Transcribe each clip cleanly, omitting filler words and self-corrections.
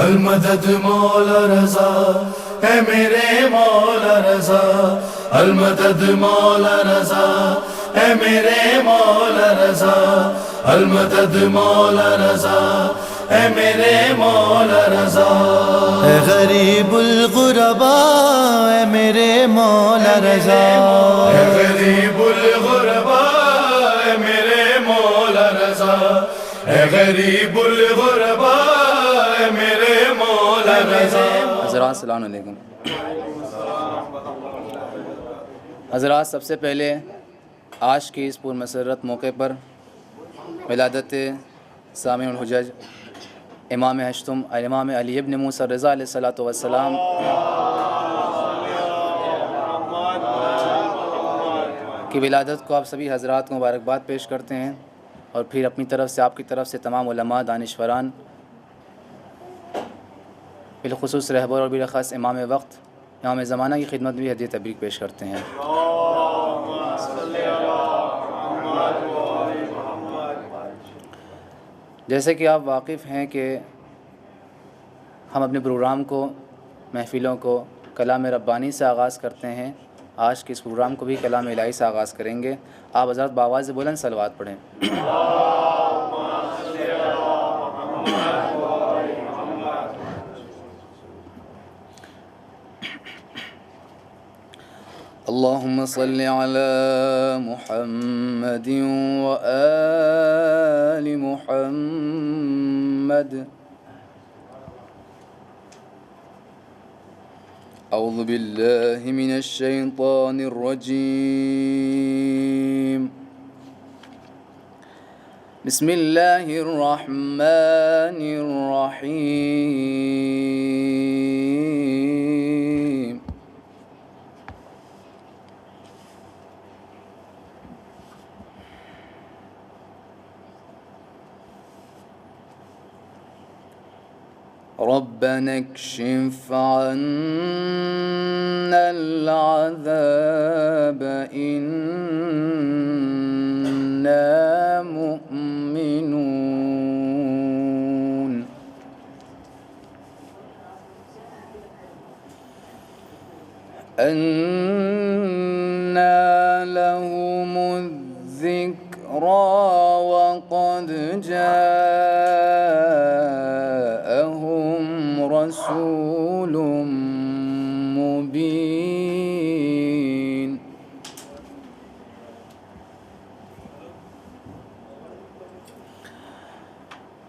المدد مولا رضا ہے میرے مولا رضا، المدد مولا رضا ہے میرے مولا رضا، المدد مولا رضا ہے میرے مولا رضا۔ اے غریب الغرباء اے میرے مولا رضا، اے غریب الغرباء اے میرے مولا رضا، اے غریب الغرباء اے میرے مولا رضا۔ حضرات السلام علیکم۔ حضرات، سب سے پہلے آج کی اس پرمسرت موقع پر ولادت سامع الحجج امام ہشتم امام علی ابن موسیٰ رضا علیہ الصلوۃ والسلام کی ولادت کو آپ سبھی حضرات کو مبارکباد پیش کرتے ہیں، اور پھر اپنی طرف سے آپ کی طرف سے تمام علماء دانشوران، بالخصوص رہبر اور بالاخص امام وقت امام زمانہ کی خدمت بھی ہدیہ تبریک پیش کرتے ہیں۔ جیسے کہ آپ واقف ہیں کہ ہم اپنے پروگرام کو، محفلوں کو کلام ربانی سے آغاز کرتے ہیں، آج کے اس پروگرام کو بھی کلام الہی سے آغاز کریں گے۔ آپ حضرات بآواز بلند صلوات پڑھیں۔ اللہم صل علی محمد وآل محمد۔ اعوذ باللہ من الشیطان الرجیم، بسم اللہ الرحمن الرحیم۔ ربنا اكشف عنا العذاب إنا مؤمنون۔ أنى لهم الذكرى وقد جاءهم رسول مبين۔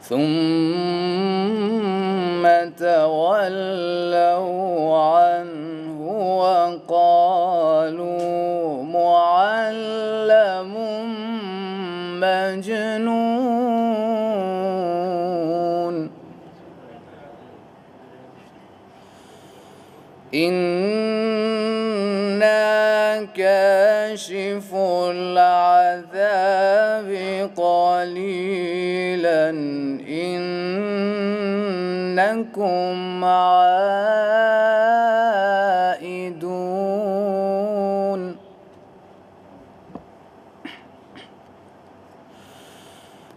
ثم تولوا عنه وقالوا معلم مجنون۔ إنا كاشف العذاب قليلا إنكم عائدون۔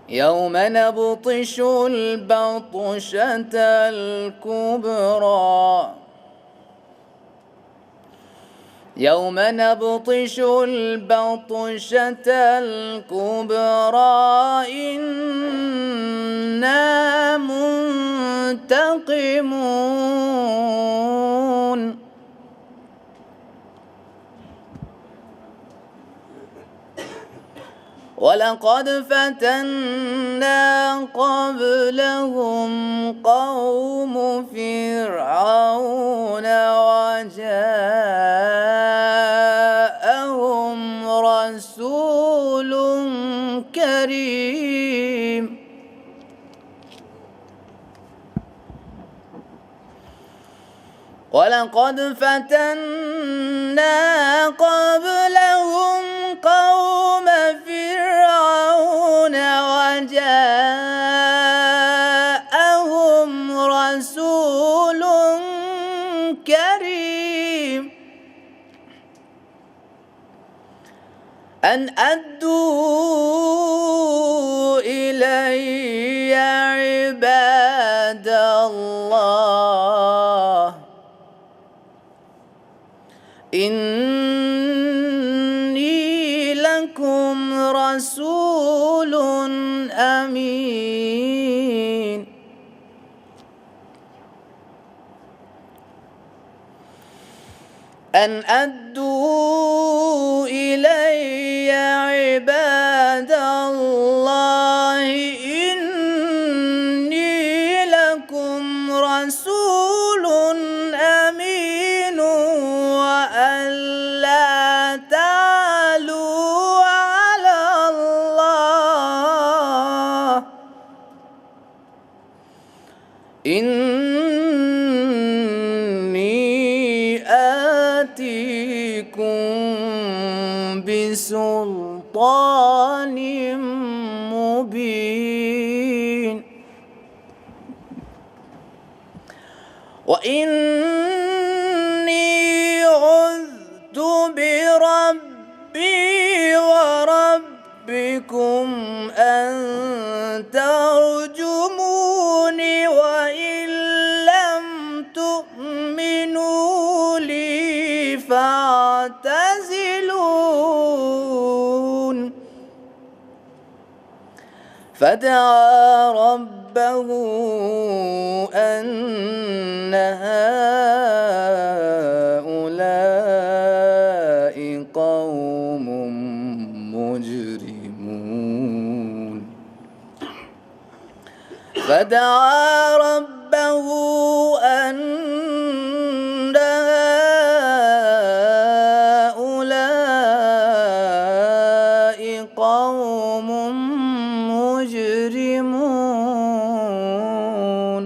يوم نبطش البطشة الكبرى، يوم نبطش البطشة الكبرى إنا منتقمون۔ وَلَقَدْ فَتَنَّا قَبْلَهُمْ قَوْمَ فِرْعَوْنَ وَجَاءَهُمْ رَسُولٌ كَرِيمٌ۔ وَلَقَدْ فَتَنَّا قَبْلَهُمْ قَوْمَ فِرْعَوْنَ وَجَاءَهُمْ رَسُولٌ كَرِيمٌ أن أدوا إلي عباد الله إني لكم رسول أمين أن أدوا إلي عباد الله إني لكم رسول أمين وأن لا تعلوا على الله إني آتيكم بسلطان مبين وإني عذت بربي وربكم أن ترجموني وإن لم تؤمنوا لي فاعتزلون فدعا ربه أن هؤلاء قوم مجرمون فدعا ربه أن هؤلاء قوم مجرمون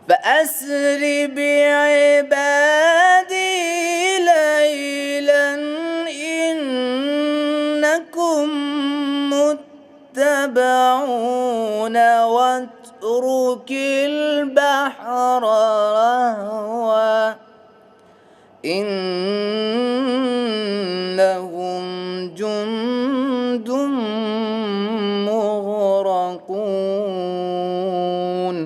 فأسر بعبادي ليلا إنكم متبعون واترك البحر رهوا إنهم جند مغرقون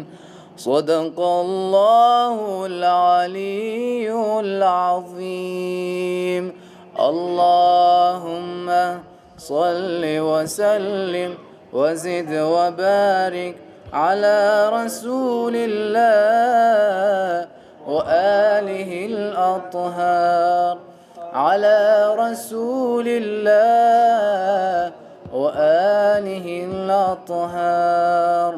صدق الله العلي العظيم اللهم صل وسلم وزد وبارك على رسول الله وآله الأطهار على رسول الله وآله الأطهار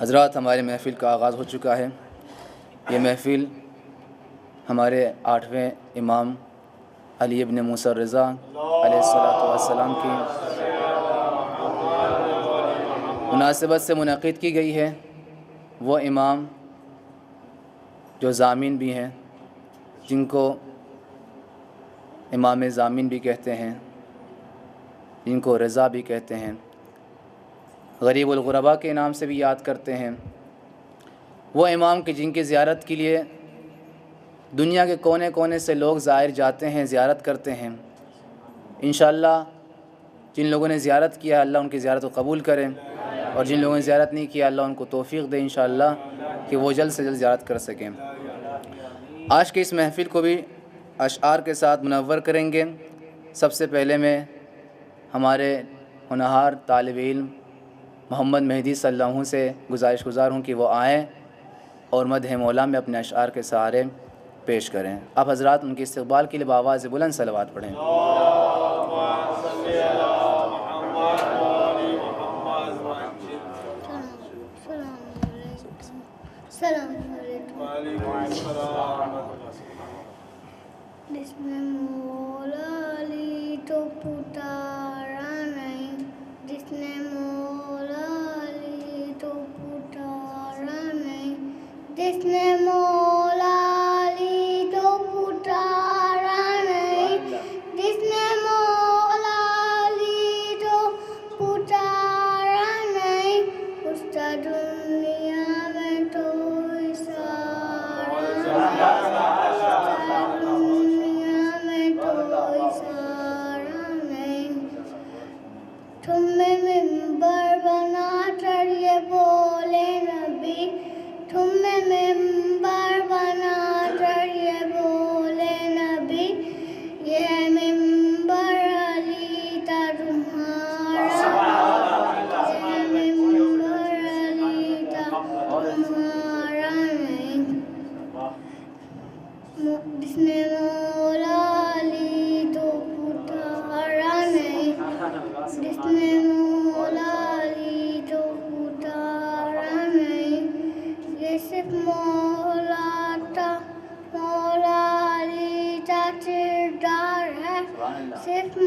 حضرات ہماری محفل کا آغاز ہو چکا ہے. یہ محفل ہمارے 8ویں امام علی ابن موسیٰ رضا علیہ السلام کی مناسبت سے منعقد کی گئی ہے. وہ امام جو ضامن بھی ہیں، جن کو امام ضامن بھی کہتے ہیں، جن کو رضا بھی کہتے ہیں، غریب الغرباء کے نام سے بھی یاد کرتے ہیں. وہ امام کہ جن کی زیارت کے لیے دنیا کے کونے کونے سے لوگ زائر جاتے ہیں، زیارت کرتے ہیں. انشاءاللہ جن لوگوں نے زیارت کیا اللہ ان کی زیارت کو قبول کریں، اور جن لوگوں نے زیارت نہیں کیا اللہ ان کو توفیق دے انشاءاللہ کہ وہ جلد سے جلد زیارت کر سکیں. آج کے اس محفل کو بھی اشعار کے ساتھ منور کریں گے. سب سے پہلے میں ہمارے ہونہار طالب علم محمد مہدی صلی اللہ عنہ سے گزار ہوں کہ وہ آئیں اور مدح مولا میں اپنے اشعار کے سہارے پیش کریں. آپ حضرات ان کے استقبال کے لیے بآواز بلند صلوات پڑھیں. جس میں مولا علی تو پتارا نہیں، جس نے مولا علی تو پتارا نہیں، جس نے مولا علی تو پتارا نہیں، جس نے مولا علی تو پتارا نہیں، اس کا دنیا میں تو اشارہ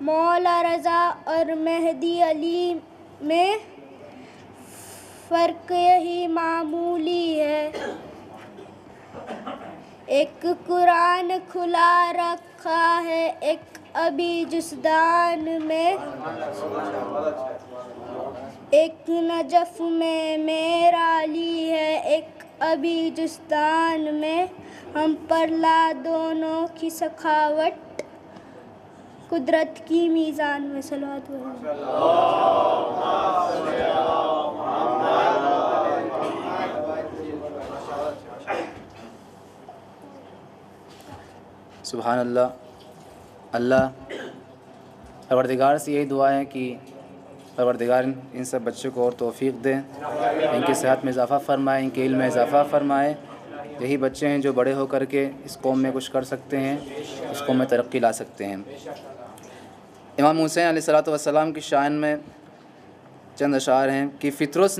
مولا رضا اور مہدی علی میں فرق یہی معمولی ہے، ایک قرآن کھلا رکھا ہے ایک ابھی جسدان میں، ایک نجف میں میرا علی ہے ایک ابھی جسدان میں، ہم پر لا دونوں کی سخاوت قدرت کی میزان میں۔ صلوات سبحان اللہ۔ اللہ پروردگار سے یہی دعا ہے کہ پروردگار ان سب بچوں کو اور توفیق دے، ان کی صحت میں اضافہ فرمائے، ان کے علم میں اضافہ فرمائے۔ یہی بچے ہیں جو بڑے ہو کر کے اس قوم میں کچھ کر سکتے ہیں، اس قوم میں ترقی لا سکتے ہیں۔ امام حسین علیہ السلام کی شان میں چند اشعار ہیں کہ فطرت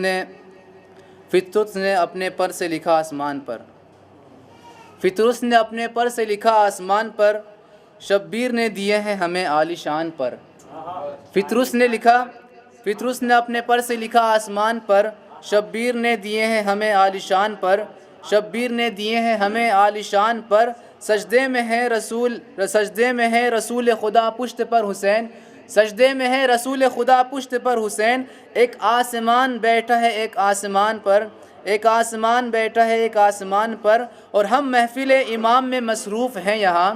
نے اپنے پر سے لکھا آسمان پر، فطرت نے اپنے پر سے لکھا آسمان پر، شبیر نے دیے ہیں ہمیں عالی شان پر۔ فطرت نے اپنے پر سے لکھا آسمان پر، شبیر نے دیے ہیں ہمیں عالی شان پر، شبیر نے دیے ہیں ہمیں عالی شان پر، سجدے میں ہے رسول خدا پشت پر حسین، سجدے میں ہے رسول خدا پشت پر حسین، ایک آسمان بیٹھا ہے ایک آسمان پر، ایک آسمان بیٹھا ہے ایک آسمان پر، اور ہم محفل امام میں مصروف ہیں یہاں،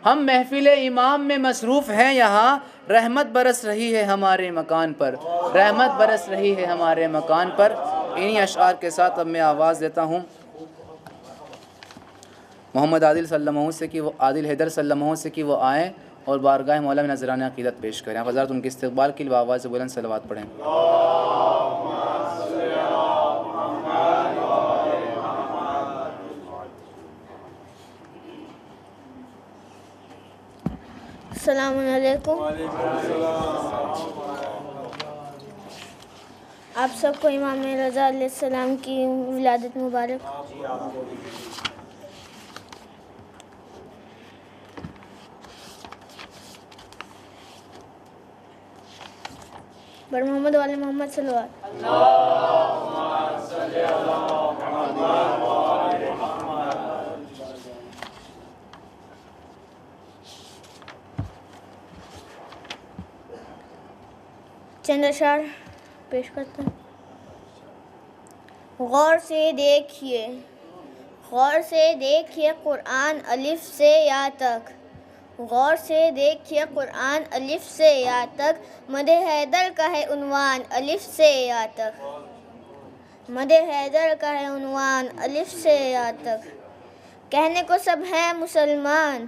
ہم محفل امام میں مصروف ہیں یہاں، رحمت برس رہی ہے ہمارے مکان پر، رحمت برس رہی ہے ہمارے مکان پر۔ انہی اشعار کے ساتھ اب میں آواز دیتا ہوں محمد عادل صلی اللہ علیہ وسلم سے کہ وہ عادل حیدر صلی اللہ علیہ وسلم سے کہ وہ آئیں اور بارگاہ مولا میں نذرانہ عقیدت پیش کریں۔ آپ حضرات ان کے استقبال کے لیے آواز سے بلند صلوات پڑھیں۔ السلام علیکم۔ آپ سب کو امام رضا علیہ السلام کی ولادت مبارک۔ بر محمد والے محمد صلوات۔ چند اشعار پیش کرتا ہوں۔ غور سے دیکھیے قرآن الف سے یا تک، غور سے دیکھیے قرآن الف سے یا تک، مدح حیدر کا ہے عنوان الف سے یا تک، مدح حیدر کا ہے عنوان الف سے یا تک، کہنے کو سب ہیں مسلمان،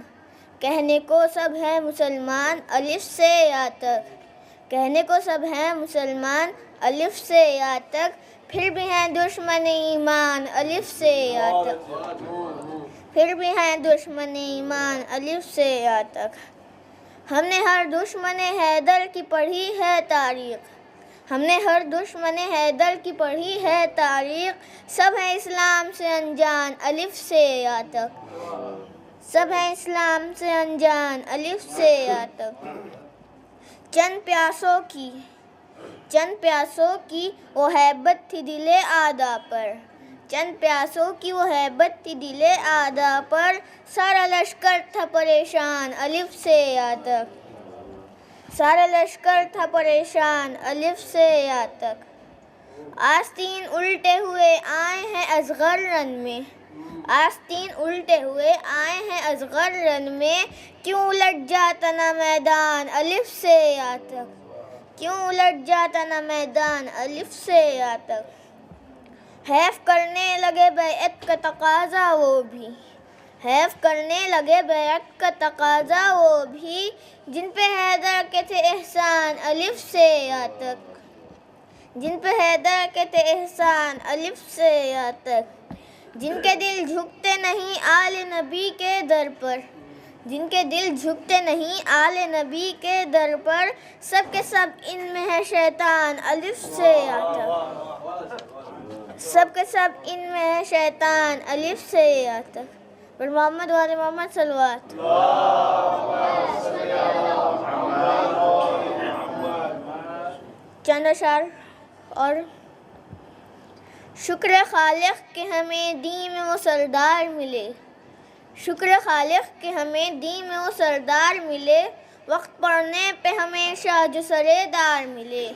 کہنے کو سب ہیں مسلمان الف سے یا تک، کہنے کو سب ہیں مسلمان الف سے یا تک، پھر بھی ہیں دشمن ایمان الف سے یا تک، پھر بھی ہیں دشمن ایمان الف سے یا تک، ہم نے ہر دشمن حیدر کی پڑھی ہے تاریخ، ہم نے ہر دشمن حیدر کی پڑھی ہے تاریخ، سب ہیں اسلام سے انجان الف سے یا تک، سب ہیں اسلام سے انجان الف سے یا تک، چند پیاسوں کی وہ ہیبت تھی دل آدھا پر، چند پیاسوں کی وہ ہیبت تھی دل آدھا پر، سارا لشکر تھا پریشان الف سے یا تک، سارا لشکر تھا پریشان الف سے یا تک، آستین الٹے ہوئے آئے ہیں اصغر رن میں، آستین الٹے ہوئے آئے ہیں اصغر رن میں، کیوں الٹ جاتا نہ میدان الف سے یا تک، کیوں الٹ جاتا نہ میدان الف سے یا تک، حیف کرنے لگے بیعت کا تقاضا وہ بھی، حیف کرنے لگے بیعت کا تقاضا وہ بھی، جن پہ حیدر کے تھے احسان الف سے یا تک، جن پہ حیدر کے تھے احسان الف سے یا تک، جن کے دل جھکتے نہیں آل نبی کے در پر، جن کے دل جھکتے نہیں آل نبی کے در پر، سب کے سب ان میں ہے شیطان الف سے یا تک، سب کے سب ان میں ہے شیطان الف سے یا تک، پر محمد والے محمد صلوات. چند اشعار اور. شکر خالق کہ ہمیں دین میں وہ سردار ملے، شکر خالق کہ ہمیں دین میں وہ سردار ملے، وقت پڑھنے پہ ہمیشہ جو سرے دار ملے،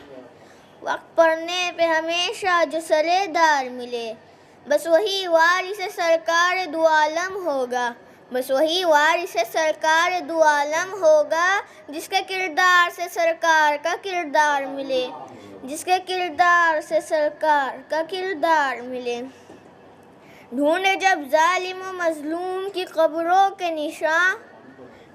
وقت پڑھنے پہ ہمیشہ جو سرے دار ملے. بس وہی وارث سرکار دو عالم ہوگا، بس وہی وارث سرکار دو عالم ہوگا، جس کے کردار سے سرکار کا کردار ملے، جس کے کردار سے سرکار کا کردار ملے. ڈھونڈے جب ظالم و مظلوم کی قبروں کے نشاں،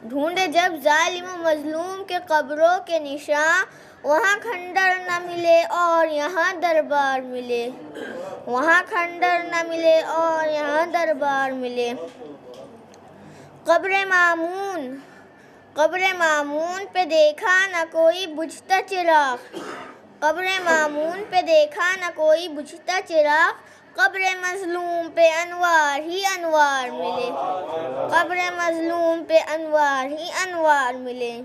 ڈھونڈے جب ظالم و مظلوم کے قبروں کے نشاں، وہاں کھنڈر نہ ملے اور یہاں دربار ملے، وہاں کھنڈر نہ ملے اور یہاں دربار ملے. قبر مامون، قبر مامون پہ دیکھا نہ کوئی بجھتا چراغ، قبر مامون پہ دیکھا نہ کوئی بجھتا چراغ، قبر مظلوم پہ انوار ہی انوار ملے، قبر مظلوم پہ انوار ہی انوار ملے.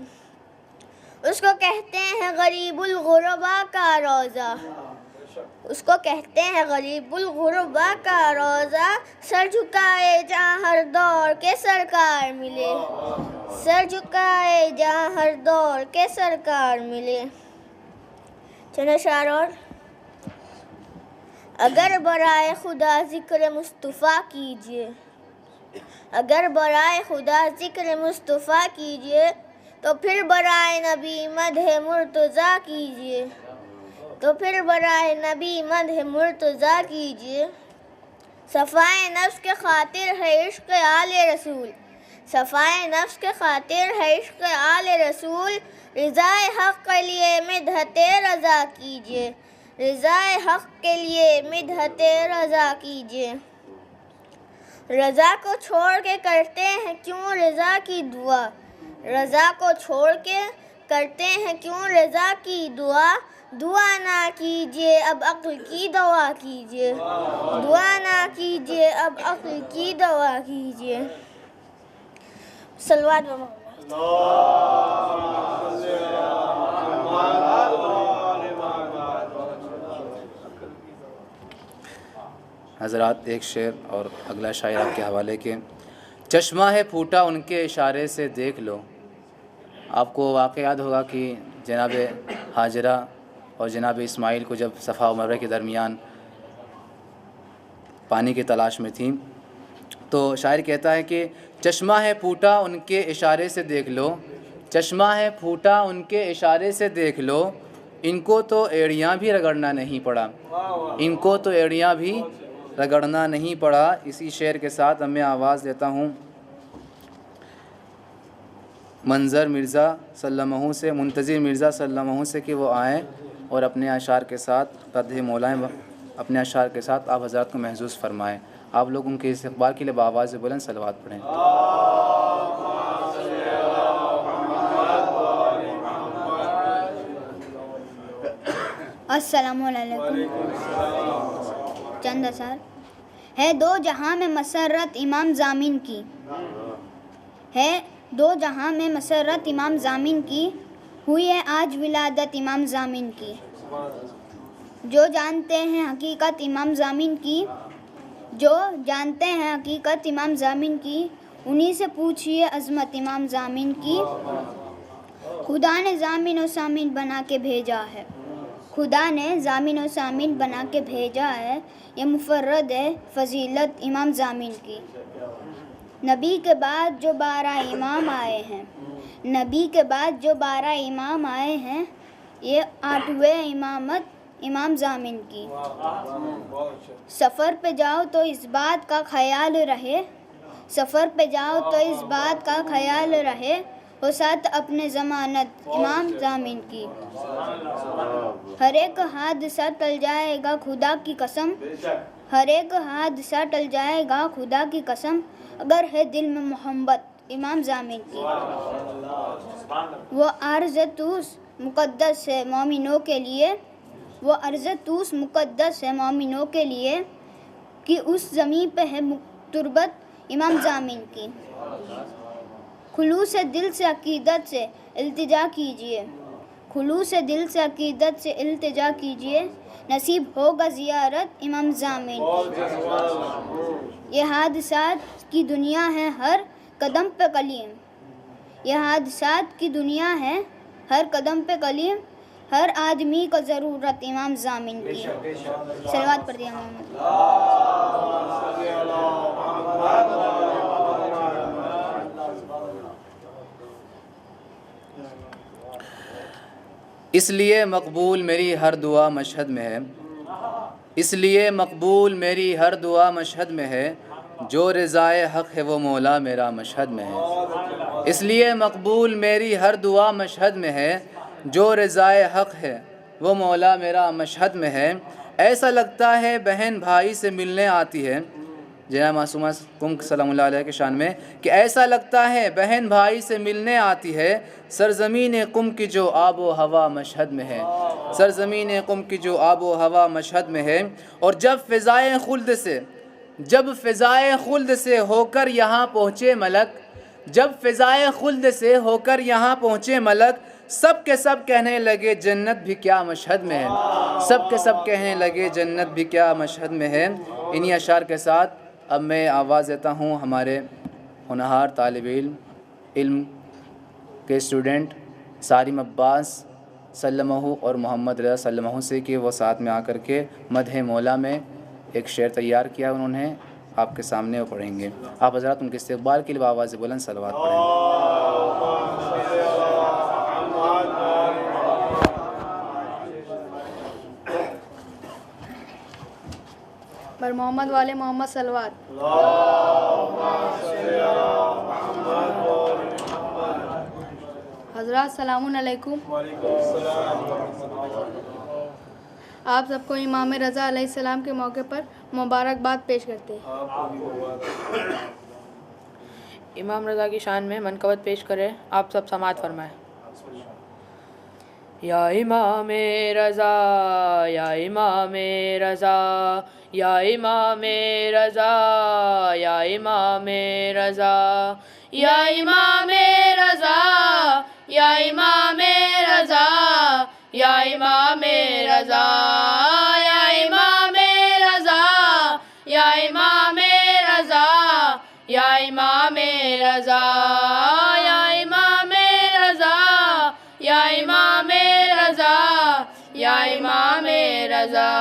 اس کو کہتے ہیں غریب الغربا کا روضہ، اس کو کہتے ہیں غریب الغربا کا روضہ، سر جھکائے جہاں ہر دور کے سرکار ملے، سر جھکائے جہاں ہر دور کے سرکار ملے. چند اشعار اور. اگر برائے خدا ذکر مصطفیٰ کیجیے، اگر برائے خدا ذکر مصطفیٰ کیجیے، تو پھر برائے نبی مدح مرتضیٰ کیجیے، تو پھر برائے نبی مدح مرتضیٰ کیجیے. صفائے نفس کے خاطر ہے عشق آل رسول، صفائے نفس کے خاطر ہے عشق آل رسول، رضائے حق کے لیے مدحت رضا کیجیے، رضائے حق کے لیے مدحت رضا کیجیے. رضا کو چھوڑ کے کرتے ہیں کیوں رضا کی دعا، رضا کو چھوڑ کے کرتے ہیں کیوں رضا کی دعا، دعا نہ کیجیے اب عقل کی دعا کیجیے، دعا نہ کیجیے اب عقل کی دعا کیجیے. صلوات و محمد. حضرات ایک شعر اور اگلا شاعر آپ کے حوالے کے. چشمہ ہے پھوٹا ان کے اشارے سے دیکھ لو. آپ کو واقعہ یاد ہوگا کہ جناب ہاجرہ اور جناب اسماعیل کو جب صفا و مروہ کے درمیان پانی کی تلاش میں تھیں تو شاعر کہتا ہے کہ چشمہ ہے پھوٹا ان کے اشارے سے دیکھ لو، چشمہ ہے پھوٹا ان کے اشارے سے دیکھ لو، ان کو تو ایڑیاں بھی رگڑنا نہیں پڑا، ان کو تو ایڑیاں بھی رگڑنا نہیں پڑا. اسی شعر کے ساتھ میں آواز دیتا ہوں منظر مرزا صلی اللہ علیہ سے، منتظر مرزا صلی اللہ علیہ سے کہ وہ آئیں اور اپنے اشعار کے ساتھ قدح مولائیں اپنے اشعار کے ساتھ آپ حضرات کو محظوظ فرمائیں. آپ لوگ ان کے استقبال کے لیے بآواز بلند صلوات پڑھیں. السلام علیکم. چند اثار. ہے دو جہاں میں مسرت امام ضامن کی، ہے دو جہاں میں مسرت امام ضامن کی، ہوئی ہے آج ولادت امام ضامن کی. جو جانتے ہیں حقیقت امام ضامن کی، جو جانتے ہیں حقیقت امام ضامن کی، انہی سے پوچھئے عظمت امام ضامن کی. خدا نے ضامن و سامن بنا کے بھیجا ہے، خدا نے ضامن و سامن بنا کے بھیجا ہے، یہ مفرد ہے فضیلت امام ضامن کی. نبی کے بعد جو 12 امام آئے ہیں، نبی کے بعد جو 12 امام آئے ہیں، یہ 8ویں امامت امام ضامن کی. سفر پہ جاؤ تو اس بات کا خیال رہے، سفر پہ جاؤ تو اس بات کا خیال رہے، ہو ساتھ اپنے ضمانت امام ضامن کی. ہر ایک حادثہ ٹل جائے گا خدا کی قسم، ہر ایک حادثہ ٹل جائے گا خدا کی قسم، اگر ہے دل میں محبت امام ضامن کی. وہ عرض توس مقدس ہے مومنوں کے لیے، وہ عرض توس مقدس ہے مومنوں کے لیے، کہ اس زمین پہ ہے تربت امام ضامن کی. خلوص دل سے عقیدت سے التجا کیجیے، خلوص دل سے عقیدت سے التجا کیجیے، نصیب ہوگا زیارت امام ضامن کی. یہ حادثات کی دنیا ہے ہر قدم پہ کلیم، یہ حادثات کی دنیا ہے ہر قدم پہ کلیم، ہر آدمی کو ضرورت امام ضامن کی. صلوات پڑھ دیا محمد. اس لیے مقبول میری ہر دعا مشہد میں ہے، اس لیے مقبول میری ہر دعا مشہد میں ہے، جو رضائے حق ہے وہ مولا میرا مشہد میں ہے. اس لیے مقبول میری ہر دعا مشہد میں ہے، جو رضائے حق ہے وہ مولا میرا مشہد میں ہے. ایسا لگتا ہے بہن بھائی سے ملنے آتی ہے، جناب معصومہ کم سلام اللہ علیہ کے شان میں، کہ ایسا لگتا ہے بہن بھائی سے ملنے آتی ہے، سرزمین قم کی جو آب و ہوا مشہد میں ہے، سرزمین قم کی جو آب و ہوا مشہد میں ہے. اور جب فضائے خلد سے ہو کر یہاں پہنچے ملک، جب فضائے خلد سے ہو کر یہاں پہنچے ملک، سب کے سب کہنے لگے جنت بھی کیا مشہد میں ہے، سب کے سب کہنے لگے جنت بھی کیا مشہد میں ہے. انہی اشعار کے ساتھ اب میں آواز دیتا ہوں ہمارے ہونہار طالب علم کے اسٹوڈنٹ سارم عباس سلمہ اور محمد رضا سلمہ سے، کہ وہ ساتھ میں آ کر کے مدح مولا میں ایک شعر تیار کیا انہوں نے، آپ کے سامنے وہ پڑھیں گے. آپ حضرات ان کے استقبال کے لیے آواز بلند صلوات پڑھیں. بر محمد والے محمد صلوات. حضرات السلام علیکم. آپ سب کو امام رضا علیہ السلام کے موقع پر مبارکباد پیش کرتے ہیں. امام رضا کی شان میں منقبت پیش کرے، آپ سب سماعت فرمائیں. یا امام رضا، یا امام رضا، یا امام رضا، یا امام رضا، یا امام رضا، یا امام رضا، یا امام رضا، یا امام رضا، یا امام رضا، یا امام رضا، یا امام رضا، یا امام رضا، یا امام رضا.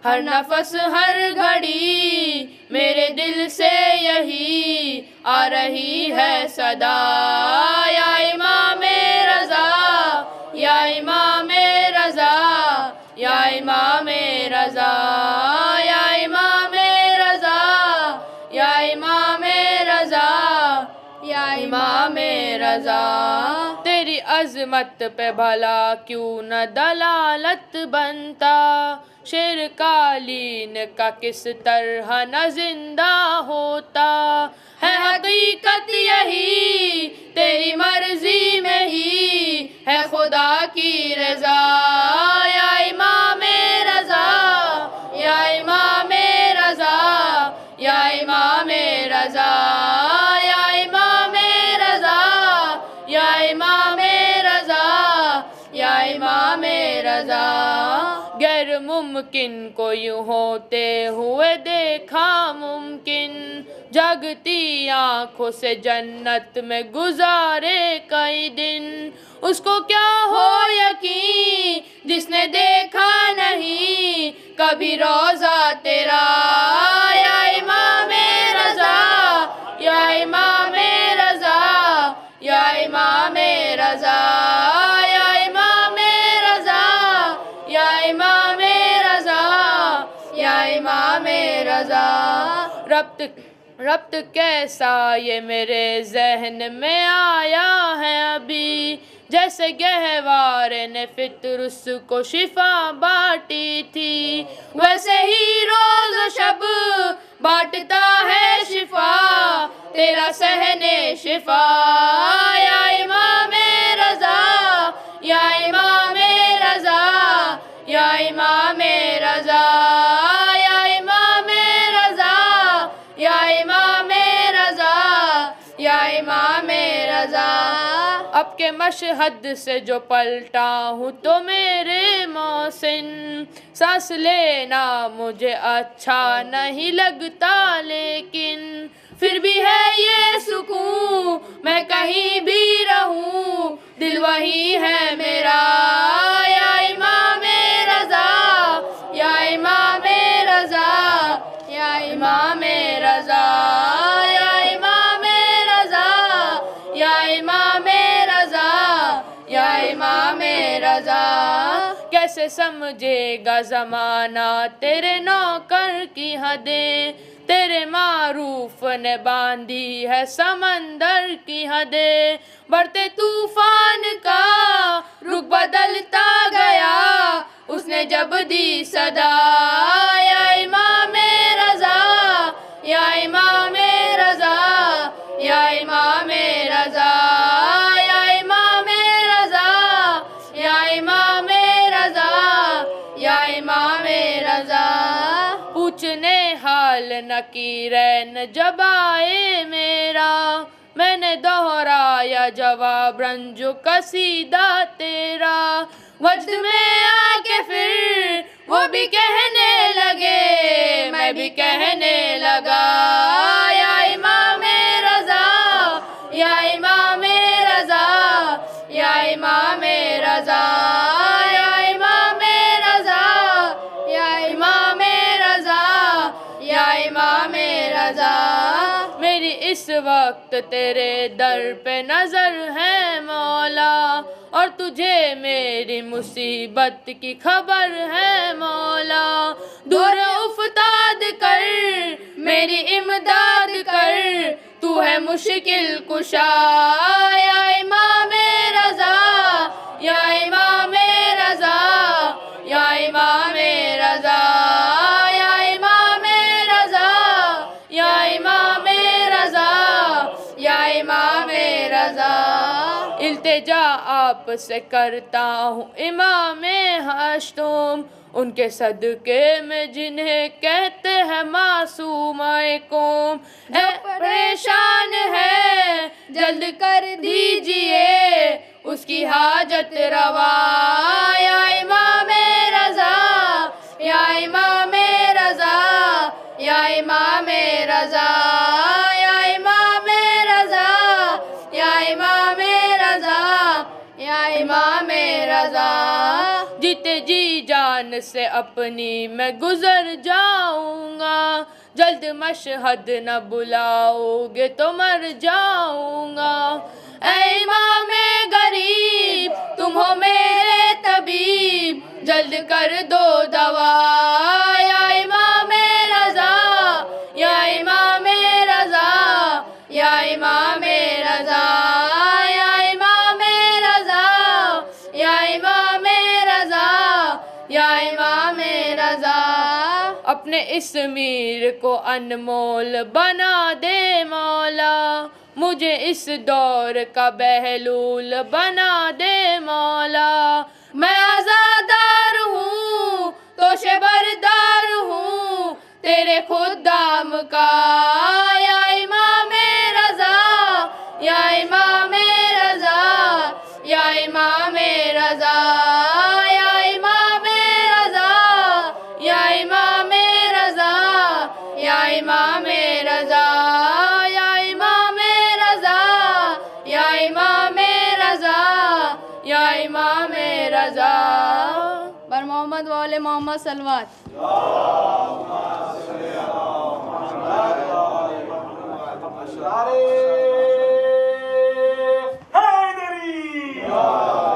ہر نفس ہر گھڑی میرے دل سے یہی آ رہی ہے صدا، یا امام رضا، یا امام رضا، یا امام رضا، یا امام رضا، یا امام رضا، یا امام رضا. تیری عظمت پہ بھلا کیوں نہ دلالت بنتا، شیر قالین کا کس طرح نہ زندہ ہوتا. ہے حقیقت یہی تیری مرضی میں ہی ہے خدا کی رضا، یا امام رضا، یا امام رضا، یا امام رضا، یا امام رضا، یا امام رضا، یا امام رضا. غیر ممکن کو یوں ہوتے ہوئے دیکھا ممکن، جگتی آنکھوں سے جنت میں گزارے کئی دن. اس کو کیا ہو یقین جس نے دیکھا نہیں کبھی روضہ تیرا، یا امام رضا، یا امام رضا، یا امام رضا، یا امام رضا، یا امام رضا، یا امام رضا. ربط کیسا یہ میرے ذہن میں آیا ہے ابھی، جیسے گہوار نے فطر اس کو شفا بانٹی تھی، ویسے ہی روز و شب بانٹتا ہے شفا تیرا صحن شفا، یا امام رضا، یا امام رضا، یا امام رضا، یا امام رضا، یا امام اب کے مشہد سے جو پلٹا ہوں تو میرے محسن سانس لینا مجھے اچھا نہیں لگتا لیکن پھر بھی ہے یہ سکون میں کہیں بھی رہوں دل وہی ہے میرا یا امام رضا یا امام رضا یا امام رضا یا امام رضا یا امام رضا یا امام رضا کیسے سمجھے گا زمانہ تیرے نوکر کی حدیں تیرے معروف نے باندھی ہے سمندر کی حدیں بڑھتے طوفان کا رخ بدلتا گیا اس نے جب دی صدا یا امام رضا یا امام رضا یا امام رضا یا امام رضا یا امام رضا یا امام رضا پوچھنے حال نکیرین جب آئے میرا میں نے دہرایا جواب رنجو قصیدہ تیرا وجد میں آ کے پھر وہ بھی کہنے لگے میں بھی کہنے لگا یا امام رضا یا امام رضا یا امام رضا یا امام رضا یا امام رضا یا امام رضا میری اس وقت تیرے در پہ نظر ہے مولا اور تجھے میری مصیبت کی خبر ہے مولا دور افتاد کر میری امداد کر تو ہے مشکل کشا یا امام رضا یا امام رضا یا امام رضا یا امام رضا یا امام رضا یا امام رضا التجا آپ سے کرتا ہوں امام ہاشم ان کے صدقے میں جنہیں کہتے ہیں معصوم قوم اے پریشان ہے جلد کر دیجئے اس کی حاجت روا یا امام رضا یا امام رضا یا امام رضا یا امام رضا یا امام رضا یا امام رضا جیتے جی جان سے اپنی میں گزر جاؤں گا جلد مشہد نہ بلاؤ گے تو مر جاؤں گا اے امام غریب تم ہو میرے طبیب جلد کر دو دوا یا امام رضا یا امام رضا یا امام رضا یا امام رضا یا امام رضا یا امام رضا اپنے اس میر کو انمول بنا دے مولا مجھے اس دور کا بہلول بنا دے مولا میں آزادار ہوں توشے بردار ہوں تیرے خدام کا یا امام رضا یا امام رضا یا امام رضا یا امام رضا یا امام رضا یا امام رضا یا امام رضا یا امام رضا یا امام رضا بر محمد و آل محمد صلوات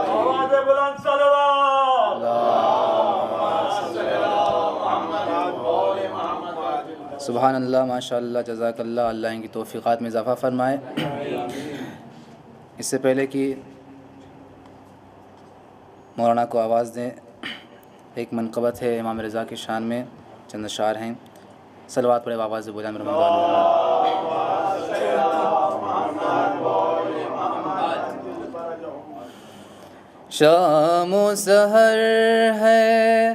آواز بلند صلوات سبحان اللہ ماشاء اللہ جزاک اللہ اللہ ان کی توفیقات میں اضافہ فرمائے. اس سے پہلے کہ مولانا کو آواز دیں ایک منقبت ہے امام رضا کی شان میں چند اشعار ہیں. صلوات پڑھے آواز بولے شام و سحر ہے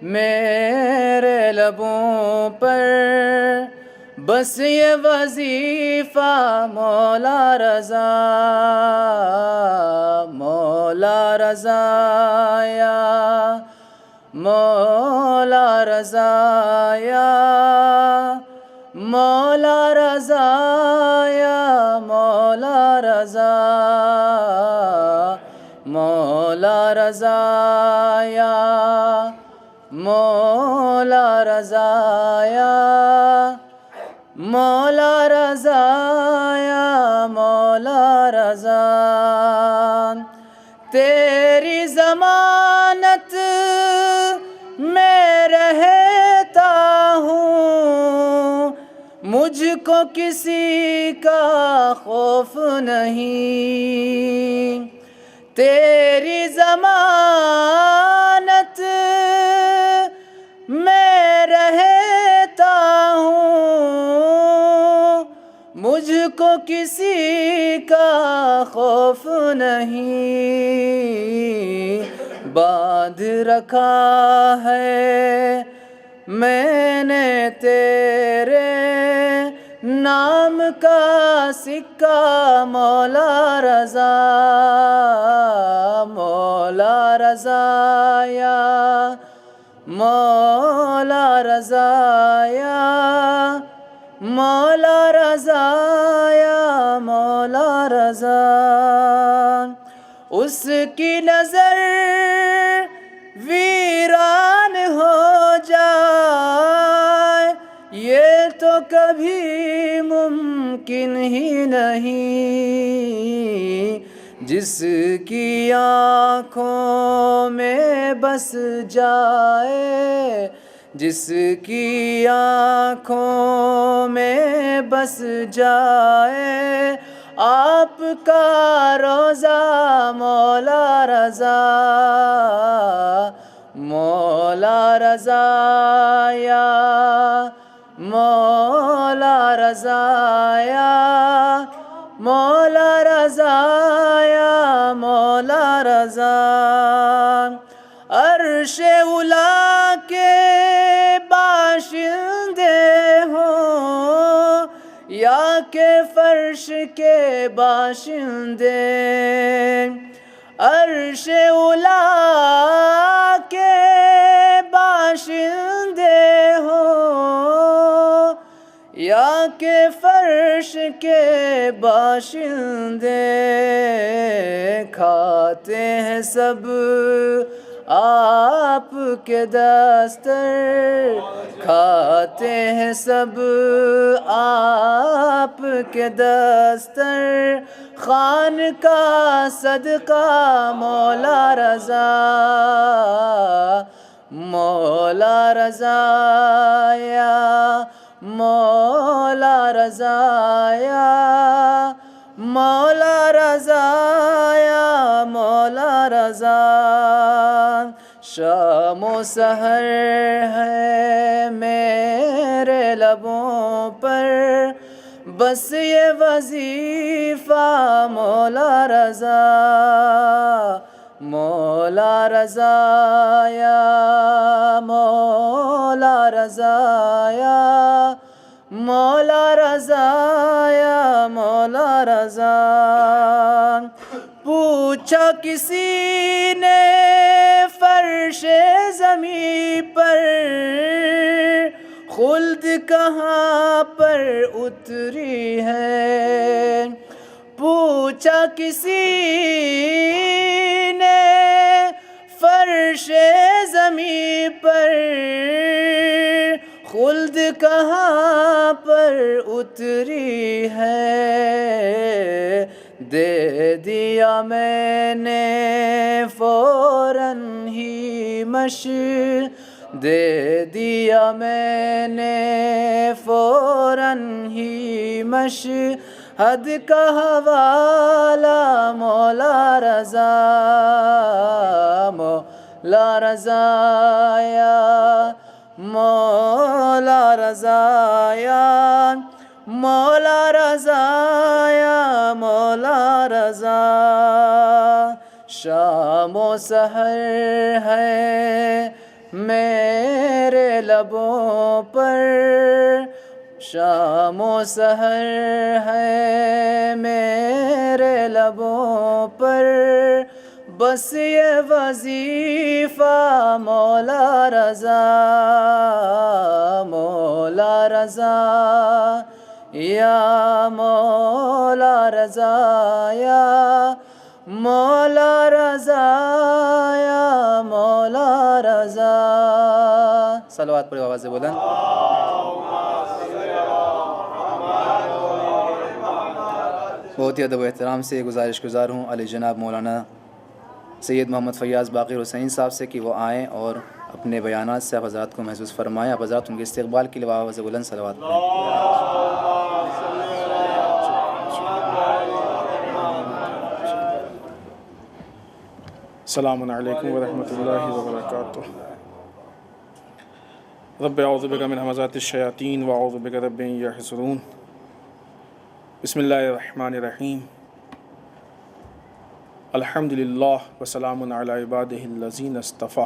میرے لبوں پر بس یہ وظیفہ مولا رضا، مولا رضا یا مولا رضا یا مولا رضا یا مولا رضا، مولا رضا یا مولا رضا یا مولا رضا یا مولا رضا، تیری ضمانت میں رہتا ہوں، مجھ کو کسی کا خوف نہیں، تیری ضمانت میں رہتا ہوں، مجھ کو کسی کا خوف نہیں، باندھ رکھا ہے میں نے تیرے نام کا سکہ، مولا رضا، مولا رضا یا مولا رضا یا مولا رضا یا مولا رضا، اس کی نظر ویران ہو جائے یہ تو کبھی ممکن ہی نہیں، جس کی آنکھوں میں بس جائے، جس کی آنکھوں میں بس جائے آپ کا روضہ، مولا رضا، مولا رضا یا مولا رضا یا مولا رضا یا مولا رضا، عرش اولیٰ کے باشندے ہوں یا کہ فرش کے باشندے، عرش اولیٰ کے باشندے ہوں یا کہ فرش کے باشندے، کھاتے ہیں سب آپ کے دستر، کھاتے ہیں سب آپ کے دستر، خان کا صدقہ مولا رضا، مولا رضا یا مولا رضا یا مولا رضا یا مولا رضا، شام و سحر ہے میرے لبوں پر بس یہ وظیفہ مولا رضا، مولا رضا یا مولا رضا یا مولا رضا یا مولا رضا، پوچھا کسی نے فرش زمیں پر خلد کہاں پر اتری ہے، پوچھا کسی نے فرش زمیں پر خلد کہاں پر اتری ہے، دے دیا میں نے فوراً ہی دے دیا میں نے فوراً ہی مشہد کا حوالہ، مولا رضا، مولا رضا یا مولا رضا یا مولا رضا یا مولا رضا، شام و سحر ہے میرے لبوں پر، شام و سحر ہے میرے لبوں پر، بس یہ وظیفہ مولا رضا، مولا رضا یا مولا رضا، یا مولا رضا، یا مولا رضا۔ صلوات پر آواز بلند۔ بہت ہی ادب و احترام سے گزارش گزار ہوں علی جناب مولانا سید محمد فیاض باقر حسین صاحب سے کہ وہ آئیں اور اپنے بیانات سے آپ حضرات کو محسوس فرمائیں۔ آپ حضرات ان کے استقبال کے لیے آواز بلند صلوات پڑھیں۔ السلام علیکم ورحمۃ اللہ وبرکاتہ۔ رب اعوذ بک من همزات الشیاطین واعوذ بک رب ان یحضرون۔ بسم اللہ الرحمن الرحیم۔ الحمد للہ وسلام علی عبادہ الذین اصطفیٰ،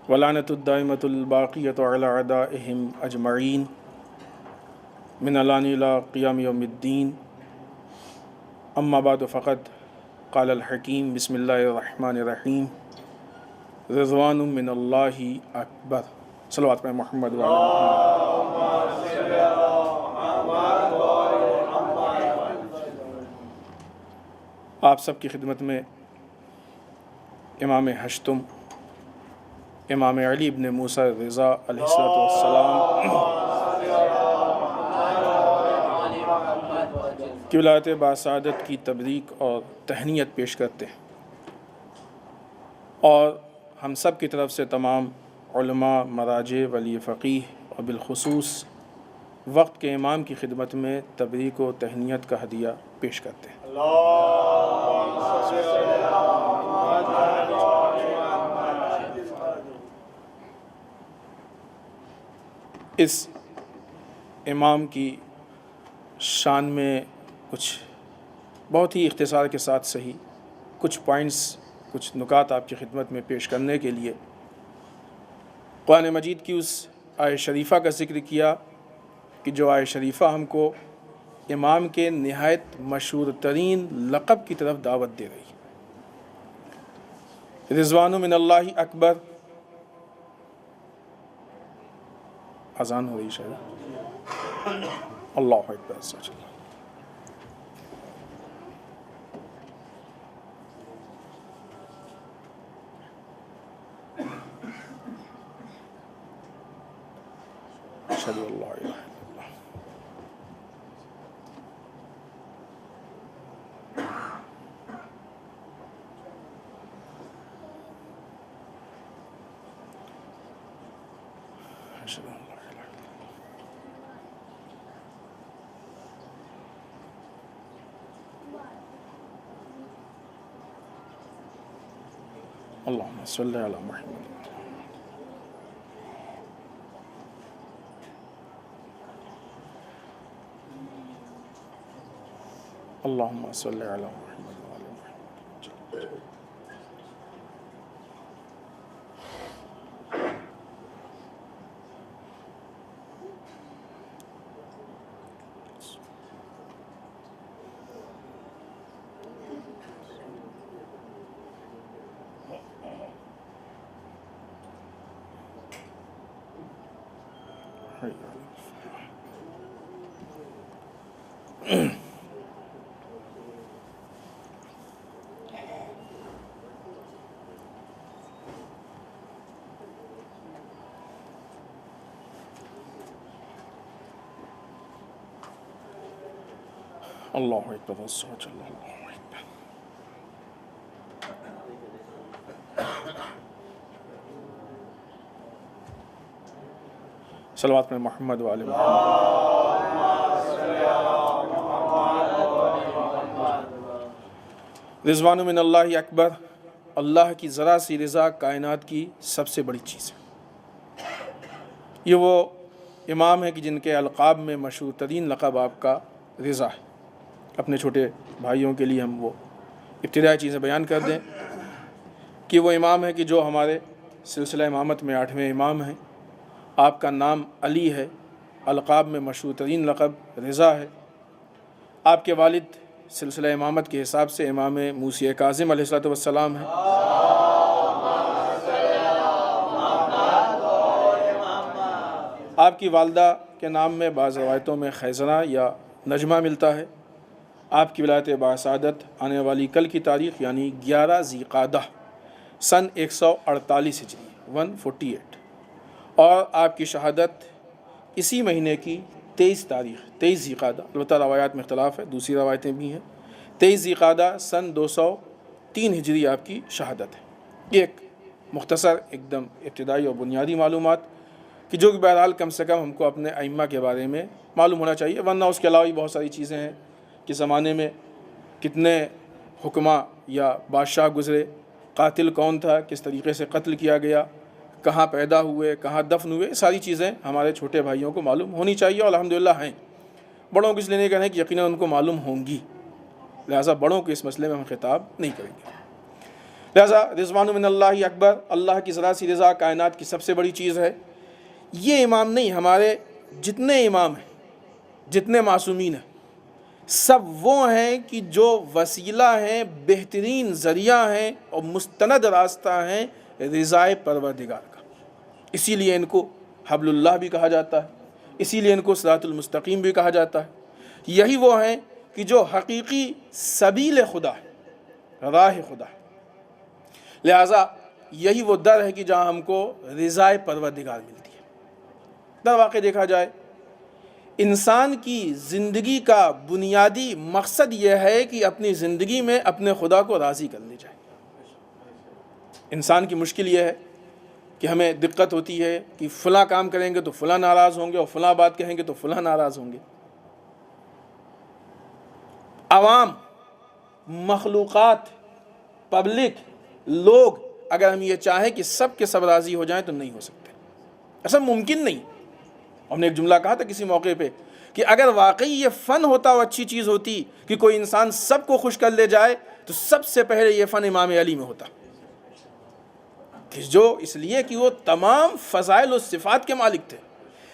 ولعنۃ الدائمۃ الباقیۃ علی اعدائہم اجمعین، من الان الی قیام یوم الدین۔ اما بعد فقد قال الحکیم بسم اللہ الرحمن الرحیم، رضوان من اللہ اکبر۔ صلوات پر محمد وعلی آپ سب کی خدمت میں امام ہشتم امام علی ابن موسیٰ رضا علیہ السلام کی ولایت باسعادت کی تبریک اور تہنیت پیش کرتے ہیں، اور ہم سب کی طرف سے تمام علماء، مراجع، ولی فقیہ اور بالخصوص وقت کے امام کی خدمت میں تبریک و تہنیت کا ہدیہ پیش کرتے ہیں۔ اس امام کی شان میں کچھ بہت ہی اختصار کے ساتھ صحیح کچھ پوائنٹس، کچھ نکات آپ کی خدمت میں پیش کرنے کے لیے قرآن مجید کی اس آیہ شریفہ کا ذکر کیا کہ جو آیہ شریفہ ہم کو امام کے نہایت مشہور ترین لقب کی طرف دعوت دے رہی ہے۔ رضوان من اللہ اکبر، اذان ہو رہی شاید، اللہ اکبر، سچ اللہ۔ اشہد ان لا الہ الا اللہ۔ اشہد ان لا الہ الا اللہ۔ اللہم صلی علی محمد۔ اللہم صلی علی محمد وعلی محمد۔ اللہ اکبر، سوچ اللہ اکبر۔ صلوات میں محمد وعلی محمد۔ رضوان من اللہ اکبر، اللہ کی ذرا سی رضا کائنات کی سب سے بڑی چیز ہے۔ یہ وہ امام ہے کہ جن کے القاب میں مشہور ترین لقب آپ کا رضا ہے۔ اپنے چھوٹے بھائیوں کے لیے ہم وہ ابتدائی چیزیں بیان کر دیں کہ وہ امام ہے کہ جو ہمارے سلسلہ امامت میں 8ویں امام ہیں۔ آپ کا نام علی ہے، القاب میں مشہور ترین لقب رضا ہے۔ آپ کے والد سلسلہ امامت کے حساب سے امام موسی کاظم علیہ السلام ہیں۔ آپ کی والدہ کے نام میں بعض روایتوں میں خیزرہ یا نجمہ ملتا ہے۔ آپ کی ولایت باسعادت آنے والی کل کی تاریخ یعنی 11 ذی قعدہ سن 148 ہجری 148، اور آپ کی شہادت اسی مہینے کی 23 تاریخ 23 ذی قعدہ، البتہ روایات میں اختلاف ہے، دوسری روایتیں بھی ہیں، 23 ذی قعدہ سن 203 ہجری آپ کی شہادت ہے۔ یہ ایک مختصر ایک دم ابتدائی اور بنیادی معلومات کہ جو کہ بہرحال کم سے کم ہم کو اپنے ائمہ کے بارے میں معلوم ہونا چاہیے، ورنہ اس کے علاوہ بھی بہت ساری چیزیں ہیں کہ زمانے میں کتنے حکماء یا بادشاہ گزرے، قاتل کون تھا، کس طریقے سے قتل کیا گیا، کہاں پیدا ہوئے، کہاں دفن ہوئے، ساری چیزیں ہمارے چھوٹے بھائیوں کو معلوم ہونی چاہیے، اور الحمدللہ ہیں۔ بڑوں کو اس لیے نہیں کہنا ہے کہ یقیناً ان کو معلوم ہوں گی، لہٰذا بڑوں کو اس مسئلے میں ہم خطاب نہیں کریں گے۔ لہٰذا رضوان من اللہ اکبر، اللہ کی ذرا سی رضا کائنات کی سب سے بڑی چیز ہے۔ یہ امام نہیں، ہمارے جتنے امام ہیں، جتنے معصومین ہیں، سب وہ ہیں کہ جو وسیلہ ہیں، بہترین ذریعہ ہیں اور مستند راستہ ہیں رضائے پروردگار کا۔ اسی لیے ان کو حبل اللہ بھی کہا جاتا ہے، اسی لیے ان کو صراط المستقیم بھی کہا جاتا ہے۔ یہی وہ ہیں کہ جو حقیقی سبیل خدا ہے، راہ خدا ہے۔ لہٰذا یہی وہ در ہے کہ جہاں ہم کو رضائے پروردگار ملتی ہے۔ در واقع دیکھا جائے انسان کی زندگی کا بنیادی مقصد یہ ہے کہ اپنی زندگی میں اپنے خدا کو راضی کر لے جائے۔ انسان کی مشکل یہ ہے کہ ہمیں دقت ہوتی ہے کہ فلاں کام کریں گے تو فلاں ناراض ہوں گے، اور فلاں بات کہیں گے تو فلاں ناراض ہوں گے۔ عوام، مخلوقات، پبلک، لوگ اگر ہم یہ چاہیں کہ سب کے سب راضی ہو جائیں تو نہیں ہو سکتے، ایسا ممکن نہیں۔ ہم نے ایک جملہ کہا تھا کسی موقع پہ کہ اگر واقعی یہ فن ہوتا اور اچھی چیز ہوتی کہ کوئی انسان سب کو خوش کر لے جائے تو سب سے پہلے یہ فن امام علی میں ہوتا، کہ جو اس لیے کہ وہ تمام فضائل و صفات کے مالک تھے۔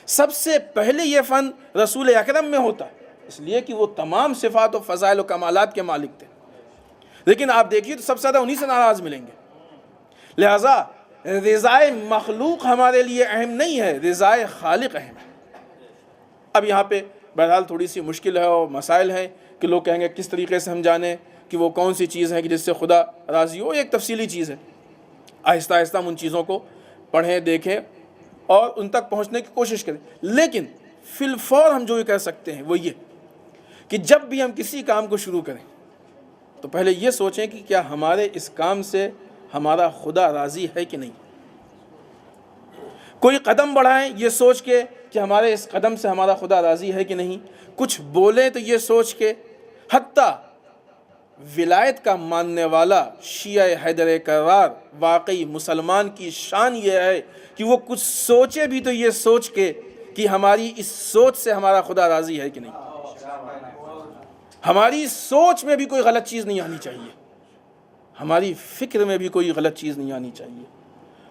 سب سے پہلے یہ فن رسول اکرم میں ہوتا، اس لیے کہ وہ تمام صفات و فضائل و کمالات کے مالک تھے۔ لیکن آپ دیکھیے تو سب سے زیادہ انہی سے ناراض ملیں گے۔ لہٰذا رضائے مخلوق ہمارے لیے اہم نہیں ہے، رضائے خالق اہم ہے۔ اب یہاں پہ بہرحال تھوڑی سی مشکل ہے اور مسائل ہیں کہ لوگ کہیں گے کس طریقے سے ہم جانیں کہ وہ کون سی چیز ہے کہ جس سے خدا راضی ہو۔ ایک تفصیلی چیز ہے، آہستہ آہستہ ہم ان چیزوں کو پڑھیں، دیکھیں اور ان تک پہنچنے کی کوشش کریں۔ لیکن فی الفور ہم جو یہ کہہ سکتے ہیں وہ یہ کہ جب بھی ہم کسی کام کو شروع کریں تو پہلے یہ سوچیں کہ کیا ہمارے اس کام سے ہمارا خدا راضی ہے کہ نہیں۔ کوئی قدم بڑھائیں یہ سوچ کے کہ ہمارے اس قدم سے ہمارا خدا راضی ہے کہ نہیں۔ کچھ بولیں تو یہ سوچ کے، حتیٰ ولایت کا ماننے والا شیعہ حیدر کرار واقعی مسلمان کی شان یہ ہے کہ وہ کچھ سوچے بھی تو یہ سوچ کے کہ ہماری اس سوچ سے ہمارا خدا راضی ہے کہ نہیں۔ ہماری سوچ میں بھی کوئی غلط چیز نہیں آنی چاہیے، ہماری فکر میں بھی کوئی غلط چیز نہیں آنی چاہیے۔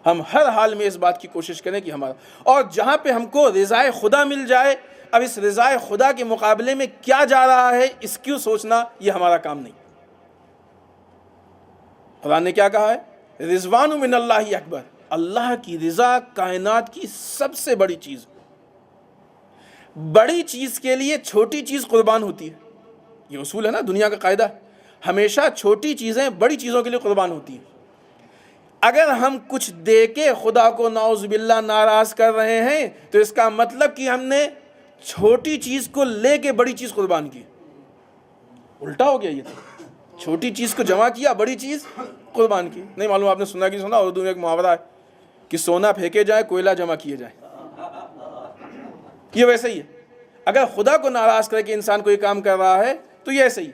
ہم ہر حال میں اس بات کی کوشش کریں کہ ہمارا، اور جہاں پہ ہم کو رضائے خدا مل جائے، اب اس رضائے خدا کے مقابلے میں کیا جا رہا ہے اس کیوں سوچنا، یہ ہمارا کام نہیں۔ قرآن نے کیا کہا ہے؟ رضوان من اللہ اکبر، اللہ کی رضا کائنات کی سب سے بڑی چیز۔ بڑی چیز کے لیے چھوٹی چیز قربان ہوتی ہے، یہ اصول ہے نا، دنیا کا قاعدہ، ہمیشہ چھوٹی چیزیں بڑی چیزوں کے لیے قربان ہوتی ہیں۔ اگر ہم کچھ دے کے خدا کو نعوذ باللہ ناراض کر رہے ہیں تو اس کا مطلب کہ ہم نے چھوٹی چیز کو لے کے بڑی چیز قربان کی، الٹا ہو گیا۔ یہ تو چھوٹی چیز کو جمع کیا، بڑی چیز قربان کی۔ نہیں معلوم آپ نے سنا کہ سنا، اردو میں ایک محاورہ ہے کہ سونا پھینکے جائے کوئلہ جمع کیے جائے، یہ ویسے ہی ہے۔ اگر خدا کو ناراض کر کے انسان کوئی کام کر رہا ہے تو یہ ایسے ہی،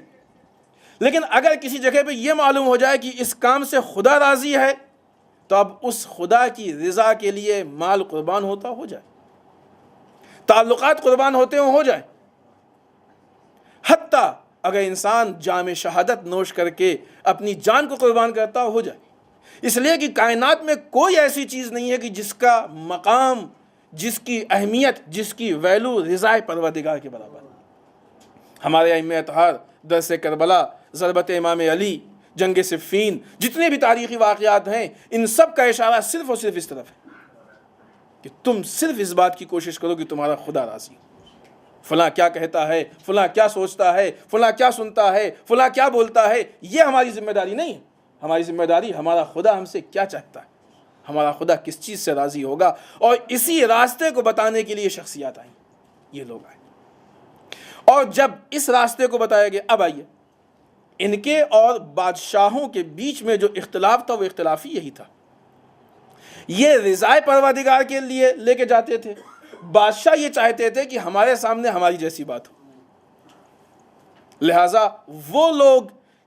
لیکن اگر کسی جگہ پہ یہ معلوم ہو جائے کہ اس کام سے خدا راضی ہے تو اب اس خدا کی رضا کے لیے مال قربان ہوتا ہو جائے، تعلقات قربان ہوتے ہو جائے، حتیٰ اگر انسان جام شہادت نوش کر کے اپنی جان کو قربان کرتا ہو جائے۔ اس لیے کہ کائنات میں کوئی ایسی چیز نہیں ہے کہ جس کا مقام جس کی اہمیت، جس کی ویلو رضا پروردگار کے برابر. ہمارے ائمہ اطہار، درس کربلا، ضربت امام علی، جنگ صفین، جتنے بھی تاریخی واقعات ہیں، ان سب کا اشارہ صرف اور صرف اس طرف ہے کہ تم صرف اس بات کی کوشش کرو کہ تمہارا خدا راضی. فلاں کیا کہتا ہے، فلاں کیا سوچتا ہے، فلاں کیا سنتا ہے، فلاں کیا بولتا ہے، یہ ہماری ذمہ داری نہیں ہے. ہماری ذمہ داری ہمارا خدا ہم سے کیا چاہتا ہے، ہمارا خدا کس چیز سے راضی ہوگا. اور اسی راستے کو بتانے کے لیے شخصیات آئیں، یہ لوگ آئے. اور جب اس راستے کو بتایا گیا، اب آئیے ان کے اور بادشاہوں کے بیچ میں جو اختلاف تھا وہ اختلافی یہی تھا. یہ رضا پروردگار کے لیے لے کے جاتے تھے، بادشاہ یہ چاہتے تھے کہ ہمارے سامنے ہماری جیسی بات ہو. لہٰذا وہ لوگ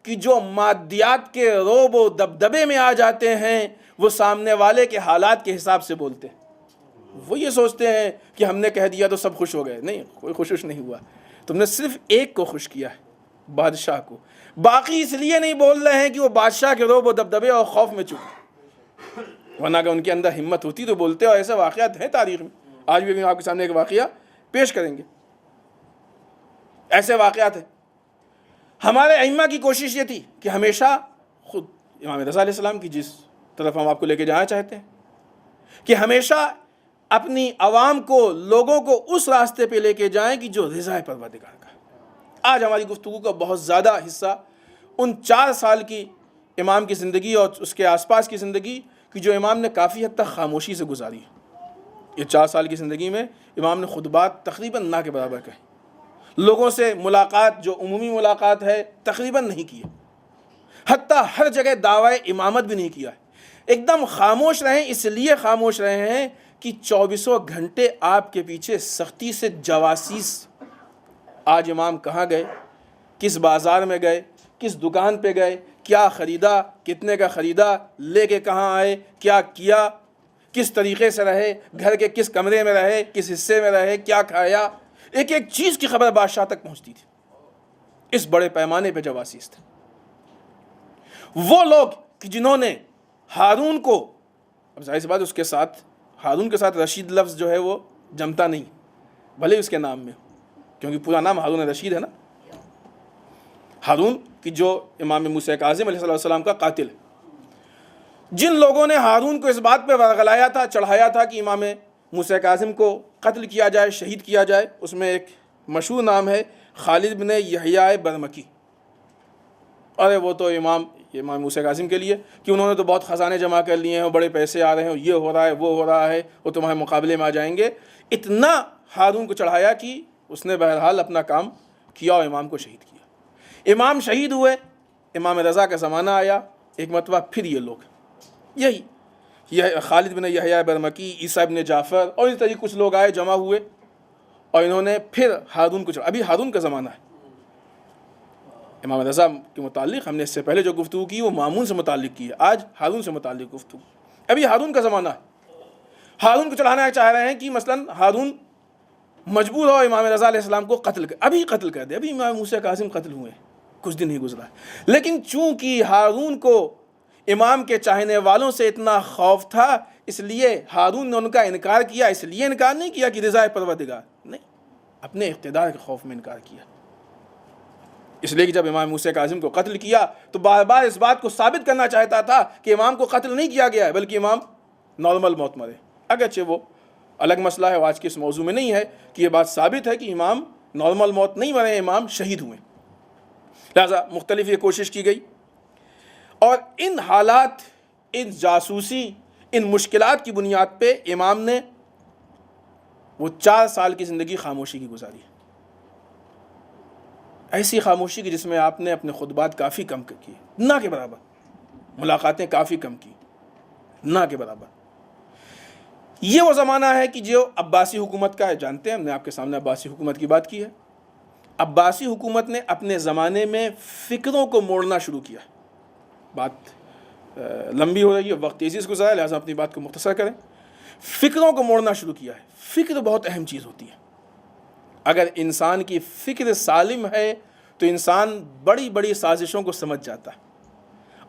کہ جو مادیات کے روب و دبدبے میں آ جاتے ہیں، وہ سامنے والے کے حالات کے حساب سے بولتے ہیں. وہ یہ سوچتے ہیں کہ ہم نے کہہ دیا تو سب خوش ہو گئے. نہیں، کوئی خوش نہیں ہوا. تم نے صرف ایک کو خوش کیا ہے، بادشاہ کو. باقی اس لیے نہیں بول رہے ہیں کہ وہ بادشاہ کے روب و دبدبے اور خوف میں چکے، ورنہ اگر ان کے اندر ہمت ہوتی تو بولتے. اور ایسے واقعات ہیں تاریخ میں. آج بھی آپ کے سامنے ایک واقعہ پیش کریں گے. ایسے واقعات ہیں. ہمارے ائمہ کی کوشش یہ تھی کہ ہمیشہ خود امام رضا علیہ السلام کی جس طرف ہم آپ کو لے کے جانا چاہتے ہیں، کہ ہمیشہ اپنی عوام کو، لوگوں کو اس راستے پہ لے کے جائیں کہ جو رضا پروردگار کا. آج ہماری گفتگو کا بہت زیادہ حصہ ان 4 سال کی امام کی زندگی اور اس کے آس پاس کی زندگی کہ جو امام نے کافی حد تک خاموشی سے گزاری. یہ 4 سال کی زندگی میں امام نے خطبات تقریباً نہ کے برابر کہی. لوگوں سے ملاقات، جو عمومی ملاقات ہے، تقریباً نہیں کی. حتیٰ ہر جگہ دعوی امامت بھی نہیں کیا. ایک دم خاموش رہیں. اس لیے خاموش رہے ہیں کہ 24 گھنٹے آپ کے پیچھے سختی سے جواسیس. آج امام کہاں گئے، کس بازار میں گئے، کس دکان پہ گئے، کیا خریدا، کتنے کا خریدا، لے کے کہاں آئے، کیا کیا، کس طریقے سے رہے، گھر کے کس کمرے میں رہے، کس حصے میں رہے، کیا کھایا، ایک ایک چیز کی خبر بادشاہ تک پہنچتی تھی. اس بڑے پیمانے پہ جواسیس تھے. وہ لوگ کہ جنہوں نے ہارون کو، اب ظاہر سی بات اس کے ساتھ، ہارون کے ساتھ رشید لفظ جو ہے وہ جمتا نہیں، بھلے اس کے نام میں ہو، کیونکہ پورا نام ہارون رشید ہے نا. ہارون کی جو امام موسیٰ کاظم علیہ السلام کا قاتل ہے. جن لوگوں نے ہارون کو اس بات پہ ورغلایا تھا، چڑھایا تھا کہ امام موسیٰ کاظم کو قتل کیا جائے، شہید کیا جائے، اس میں ایک مشہور نام ہے خالد بن یحییٰ برمکی. ارے وہ تو امام موسیٰ کاظم کے لیے کہ انہوں نے تو بہت خزانے جمع کر لیے ہیں، بڑے پیسے آ رہے ہیں، یہ ہو رہا ہے، وہ ہو رہا ہے، وہ تمہارے مقابلے میں آ جائیں گے. اتنا ہارون کو چڑھایا کہ اس نے بہرحال اپنا کام کیا اور امام کو شہید کیا. امام شہید ہوئے. امام رضا کا زمانہ آیا. ایک مرتبہ پھر یہ لوگ، یہ خالد بن یحییٰ برمکی، عیسیٰ ابن جعفر اور اس طریقے کچھ لوگ آئے، جمع ہوئے، اور انہوں نے پھر ہارون کو چڑھا. ابھی ہارون کا زمانہ ہے. امام رضا کے متعلق ہم نے اس سے پہلے جو گفتگو کی وہ مامون سے متعلق کی ہے. آج ہارون سے متعلق گفتگو. ابھی ہارون کا زمانہ ہے. ہارون کو چڑھانا چاہ رہے ہیں کہ مثلاً ہارون مجبور ہو امام رضا علیہ السلام کو ابھی قتل کر دے. ابھی امام موسیٰ کاظم قتل ہوئے ہیں، کچھ دن ہی گزرا. لیکن چونکہ ہارون کو امام کے چاہنے والوں سے اتنا خوف تھا، اس لیے ہارون نے ان کا انکار کیا. اس لیے انکار نہیں کیا کہ رضا پروردگار، نہیں، اپنے اقتدار کے خوف میں انکار کیا. اس لیے کہ جب امام موسیٰ کاظم کو قتل کیا تو بار بار اس بات کو ثابت کرنا چاہتا تھا کہ امام کو قتل نہیں کیا گیا ہے، بلکہ امام نارمل موت مرے. اگرچہ وہ الگ مسئلہ ہے، آج کے اس موضوع میں نہیں ہے کہ یہ بات ثابت ہے کہ امام نارمل موت نہیں مرے، امام شہید ہوئے. لہٰذا مختلف یہ کوشش کی گئی. اور ان حالات، ان جاسوسی، ان مشکلات کی بنیاد پہ امام نے وہ 4 سال کی زندگی خاموشی کی گزاری. ایسی خاموشی کی جس میں آپ نے اپنے خطبات کافی کم کی، نہ کے برابر. ملاقاتیں کافی کم کی، نہ کے برابر. یہ وہ زمانہ ہے کہ جو عباسی حکومت کا ہے. جانتے ہیں، ہم نے آپ کے سامنے عباسی حکومت کی بات کی ہے. عباسی حکومت نے اپنے زمانے میں فکروں کو موڑنا شروع کیا. بات لمبی ہو رہی ہے، وقت تیزی سے گزرا ہے، لہٰذا اپنی بات کو مختصر کریں. فکروں کو موڑنا شروع کیا ہے. فکر بہت اہم چیز ہوتی ہے. اگر انسان کی فکر سالم ہے تو انسان بڑی بڑی سازشوں کو سمجھ جاتا ہے.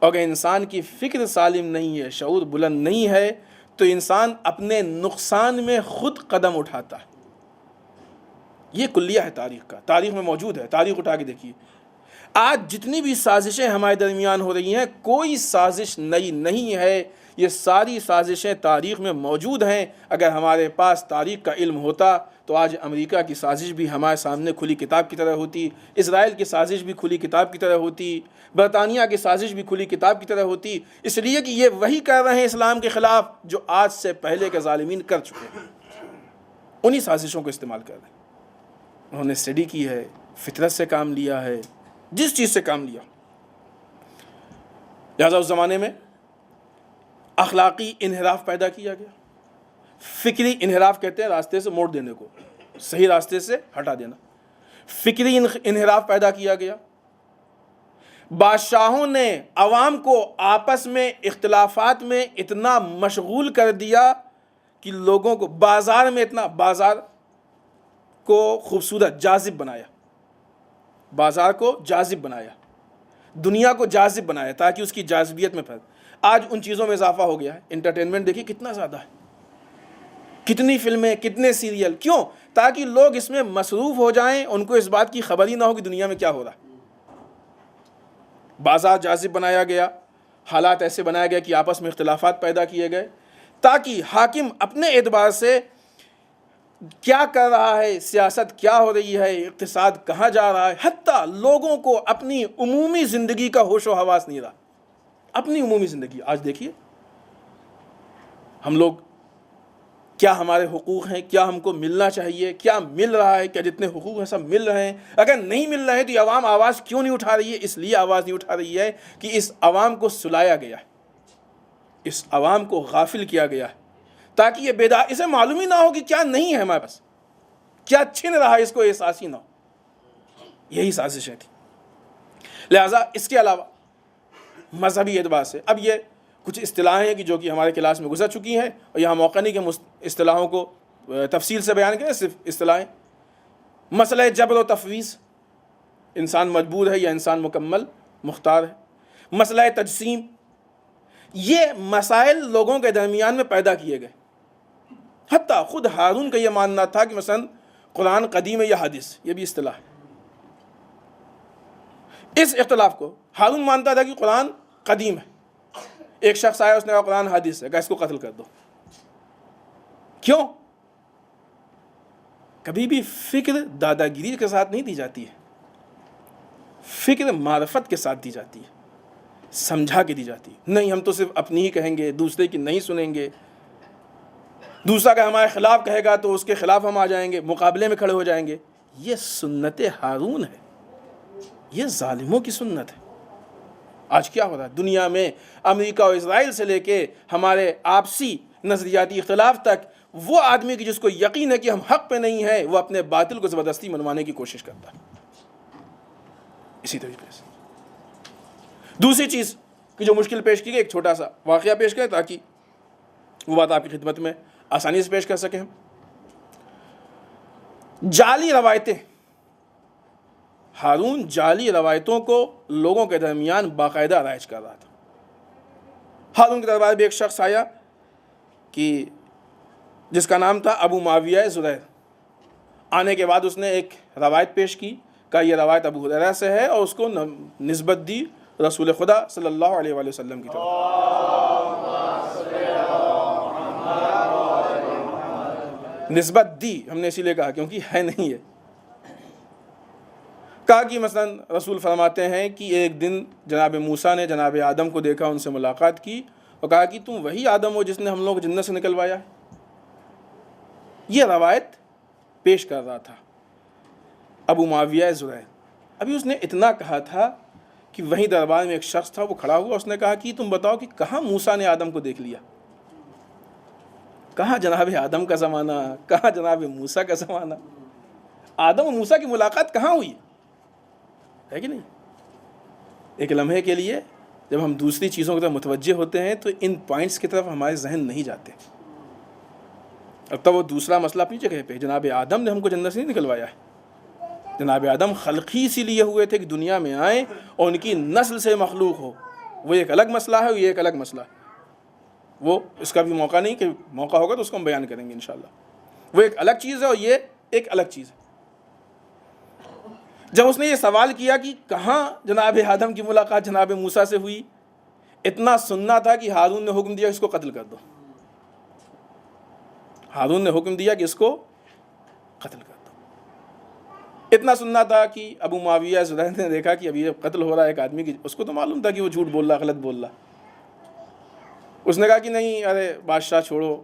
اور اگر انسان کی فکر سالم نہیں ہے، شعور بلند نہیں ہے، تو انسان اپنے نقصان میں خود قدم اٹھاتا ہے. یہ کلیہ ہے تاریخ کا، تاریخ میں موجود ہے. تاریخ اٹھا کے دیکھیے. آج جتنی بھی سازشیں ہمارے درمیان ہو رہی ہیں، کوئی سازش نئی نہیں ہے. یہ ساری سازشیں تاریخ میں موجود ہیں. اگر ہمارے پاس تاریخ کا علم ہوتا تو آج امریکہ کی سازش بھی ہمارے سامنے کھلی کتاب کی طرح ہوتی، اسرائیل کی سازش بھی کھلی کتاب کی طرح ہوتی، برطانیہ کی سازش بھی کھلی کتاب کی طرح ہوتی. اس لیے کہ یہ وہی کر رہے ہیں اسلام کے خلاف جو آج سے پہلے کے ظالمین کر چکے ہیں. انہی سازشوں کو استعمال کر رہے ہیں. انہوں نے اسٹڈی کی ہے، فطرت سے کام لیا ہے، جس چیز سے کام لیا. لہٰذا اس زمانے میں اخلاقی انحراف پیدا کیا گیا. فکری انحراف کہتے ہیں راستے سے موڑ دینے کو، صحیح راستے سے ہٹا دینا. فکری انحراف پیدا کیا گیا. بادشاہوں نے عوام کو آپس میں اختلافات میں اتنا مشغول کر دیا کہ لوگوں کو بازار کو خوبصورت جاذب بنایا، بازار کو جاذب بنایا، دنیا کو جاذب بنایا تاکہ اس کی جاذبیت میں پھر. آج ان چیزوں میں اضافہ ہو گیا ہے. انٹرٹینمنٹ دیکھیے کتنا زیادہ ہے، کتنی فلمیں، کتنے سیریل. کیوں؟ تاکہ لوگ اس میں مصروف ہو جائیں، ان کو اس بات کی خبر ہی نہ ہو کہ دنیا میں کیا ہو رہا ہے. بازار جاذب بنایا گیا، حالات ایسے بنایا گیا کہ آپس میں اختلافات پیدا کیے گئے تاکہ حاکم اپنے اعتبار سے کیا کر رہا ہے، سیاست کیا ہو رہی ہے، اقتصاد کہاں جا رہا ہے، حتیٰ لوگوں کو اپنی عمومی زندگی کا ہوش و حواس نہیں رہا. اپنی عمومی زندگی. آج دیکھیے ہم لوگ کیا ہمارے حقوق ہیں، کیا ہم کو ملنا چاہیے، کیا مل رہا ہے، کیا جتنے حقوق ہیں سب مل رہے ہیں. اگر نہیں مل رہے تو یہ عوام آواز کیوں نہیں اٹھا رہی ہے؟ اس لیے آواز نہیں اٹھا رہی ہے کہ اس عوام کو سلایا گیا ہے، اس عوام کو غافل کیا گیا ہے تاکہ یہ بیدار، اسے معلوم ہی نہ ہو کہ کیا نہیں ہے ہمارے پاس، کیا چھن رہا ہے، اس کو احساس ہی نہ ہو. یہی سازشیں تھیں. لہٰذا اس کے علاوہ مذہبی اعتبار سے اب یہ کچھ اصطلاحیں ہیں کہ جو کہ ہمارے کلاس میں گزر چکی ہیں اور یہاں موقع نہیں کہ اصطلاحوں کو تفصیل سے بیان کریں. صرف اصطلاحیں. مسئلہ جبر و تفویض، انسان مجبور ہے یا انسان مکمل مختار ہے. مسئلہ تجسیم، یہ مسائل لوگوں کے درمیان میں پیدا کیے گئے. حتیٰ خود ہارون کا یہ ماننا تھا کہ مثلا قرآن قدیم ہے یا حدیث، یہ بھی اصطلاح ہے. اس اختلاف کو ہارون مانتا تھا کہ قرآن قدیم ہے. ایک شخص آیا، اس نے کہا قرآن حدیث ہے، کہا اس کو قتل کر دو. کیوں؟ کبھی بھی فکر دادا گیری کے ساتھ نہیں دی جاتی ہے، فکر معرفت کے ساتھ دی جاتی ہے، سمجھا کے دی جاتی ہے. نہیں ہم تو صرف اپنی ہی کہیں گے، دوسرے کی نہیں سنیں گے. دوسرا اگر ہمارے خلاف کہے گا تو اس کے خلاف ہم آ جائیں گے، مقابلے میں کھڑے ہو جائیں گے. یہ سنت ہارون ہے، یہ ظالموں کی سنت ہے. آج کیا ہو رہا ہے دنیا میں؟ امریکہ اور اسرائیل سے لے کے ہمارے آپسی نظریاتی اختلاف تک، وہ آدمی کی جس کو یقین ہے کہ ہم حق پہ نہیں ہیں، وہ اپنے باطل کو زبردستی منوانے کی کوشش کرتا ہے. اسی طریقے سے دوسری چیز کہ جو مشکل پیش کی گئی، ایک چھوٹا سا واقعہ پیش کریں تاکہ وہ بات آپ کی خدمت میں آسانی سے پیش کر سکیں ہم. جعلی روایتیں. ہارون جعلی روایتوں کو لوگوں کے درمیان باقاعدہ رائج کر رہا تھا. ہارون کے دربار میں ایک شخص آیا کہ جس کا نام تھا ابو معاویہ زریر. آنے کے بعد اس نے ایک روایت پیش کی، کہا یہ روایت ابو ہریرہ سے ہے، اور اس کو نسبت دی رسول خدا صلی اللہ علیہ وآلہ وسلم کی طرف. نسبت دی، ہم نے اسی لیے کہا کیونکہ ہے نہیں ہے. کہا کہ مثلا رسول فرماتے ہیں کہ ایک دن جناب موسیٰ نے جناب آدم کو دیکھا، ان سے ملاقات کی اور کہا کہ تم وہی آدم ہو جس نے ہم لوگ جنت سے نکلوایا ہے. یہ روایت پیش کر رہا تھا ابو معاویہ زریر. ابھی اس نے اتنا کہا تھا کہ وہیں دربار میں ایک شخص تھا، وہ کھڑا ہوا، اس نے کہا کہ تم بتاؤ کہ کہاں موسیٰ نے آدم کو دیکھ لیا، کہاں جناب آدم کا زمانہ، کہاں جناب موسیٰ کا زمانہ. آدم و موسیٰ کی ملاقات کہاں ہوئی ہے کہ نہیں؟ ایک لمحے کے لیے جب ہم دوسری چیزوں کی طرف متوجہ ہوتے ہیں تو ان پوائنٹس کی طرف ہمارے ذہن نہیں جاتے. اب تب وہ دوسرا مسئلہ اپنی جگہ پہ، جناب آدم نے ہم کو جنت سے نہیں نکلوایا ہے. جناب آدم خلقی اسی لیے ہوئے تھے کہ دنیا میں آئیں اور ان کی نسل سے مخلوق ہو. وہ ایک الگ مسئلہ ہے، یہ ایک الگ مسئلہ ہے. وہ اس کا بھی موقع نہیں، کہ موقع ہوگا تو اس کو ہم بیان کریں گے انشاءاللہ. وہ ایک الگ چیز ہے اور یہ ایک الگ چیز ہے. جب اس نے یہ سوال کیا کہ کہاں جناب آدم کی ملاقات جناب موسیٰ سے ہوئی، اتنا سننا تھا کہ ہارون نے حکم دیا اس کو قتل کر دو. ہارون نے حکم دیا کہ اس کو قتل کر دو. اتنا سننا تھا کہ ابو معاویہ زرین نے دیکھا کہ ابھی یہ قتل ہو رہا ہے ایک آدمی کی، اس کو تو معلوم تھا کہ وہ جھوٹ بول رہا، غلط بول رہا. اس نے کہا کہ نہیں، ارے بادشاہ چھوڑو،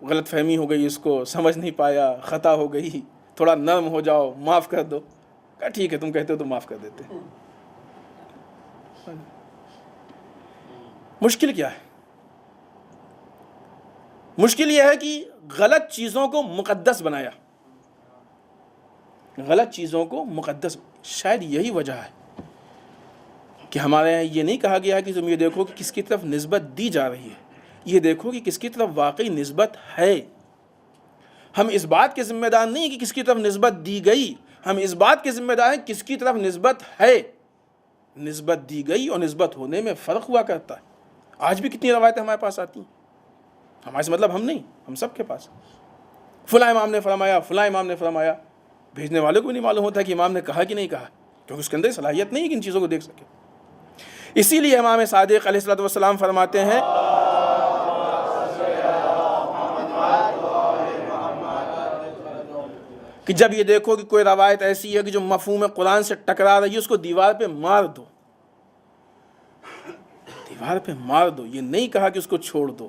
غلط فہمی ہو گئی، اس کو سمجھ نہیں پایا، خطا ہو گئی، تھوڑا نرم ہو جاؤ، معاف کر دو. کہا ٹھیک ہے، تم کہتے ہو تو معاف کر دیتے. مشکل کیا ہے؟ مشکل یہ ہے کہ غلط چیزوں کو مقدس بنایا، غلط چیزوں کو مقدس. شاید یہی وجہ ہے کہ ہمارے یہاں یہ نہیں کہا گیا کہ تم یہ دیکھو کہ کس کی طرف نسبت دی جا رہی ہے، یہ دیکھو کہ کس کی طرف واقعی نسبت ہے. ہم اس بات کے ذمہ دار نہیں کہ کس کی طرف نسبت دی گئی، ہم اس بات کے ذمہ دار ہیں کس کی طرف نسبت ہے. نسبت دی گئی اور نسبت ہونے میں فرق ہوا کرتا ہے. آج بھی کتنی روایتیں ہمارے پاس آتی ہیں، ہمارے سے مطلب ہم نہیں، ہم سب کے پاس فلاں امام نے فرمایا، فلاں امام نے فرمایا. بھیجنے والے کو بھی نہیں معلوم ہوتا کہ امام نے کہا کہ نہیں کہا، کیونکہ اس کے اندر صلاحیت نہیں ہے کہ ان چیزوں کو دیکھ سکے. اسی لیے امام صادق علیہ الصلوۃ والسلام فرماتے ہیں کہ جب یہ دیکھو کہ کوئی روایت ایسی ہے کہ جو مفہوم قرآن سے ٹکرا رہی ہے، اس کو دیوار پہ مار دو. دیوار پہ مار دو، یہ نہیں کہا کہ اس کو چھوڑ دو،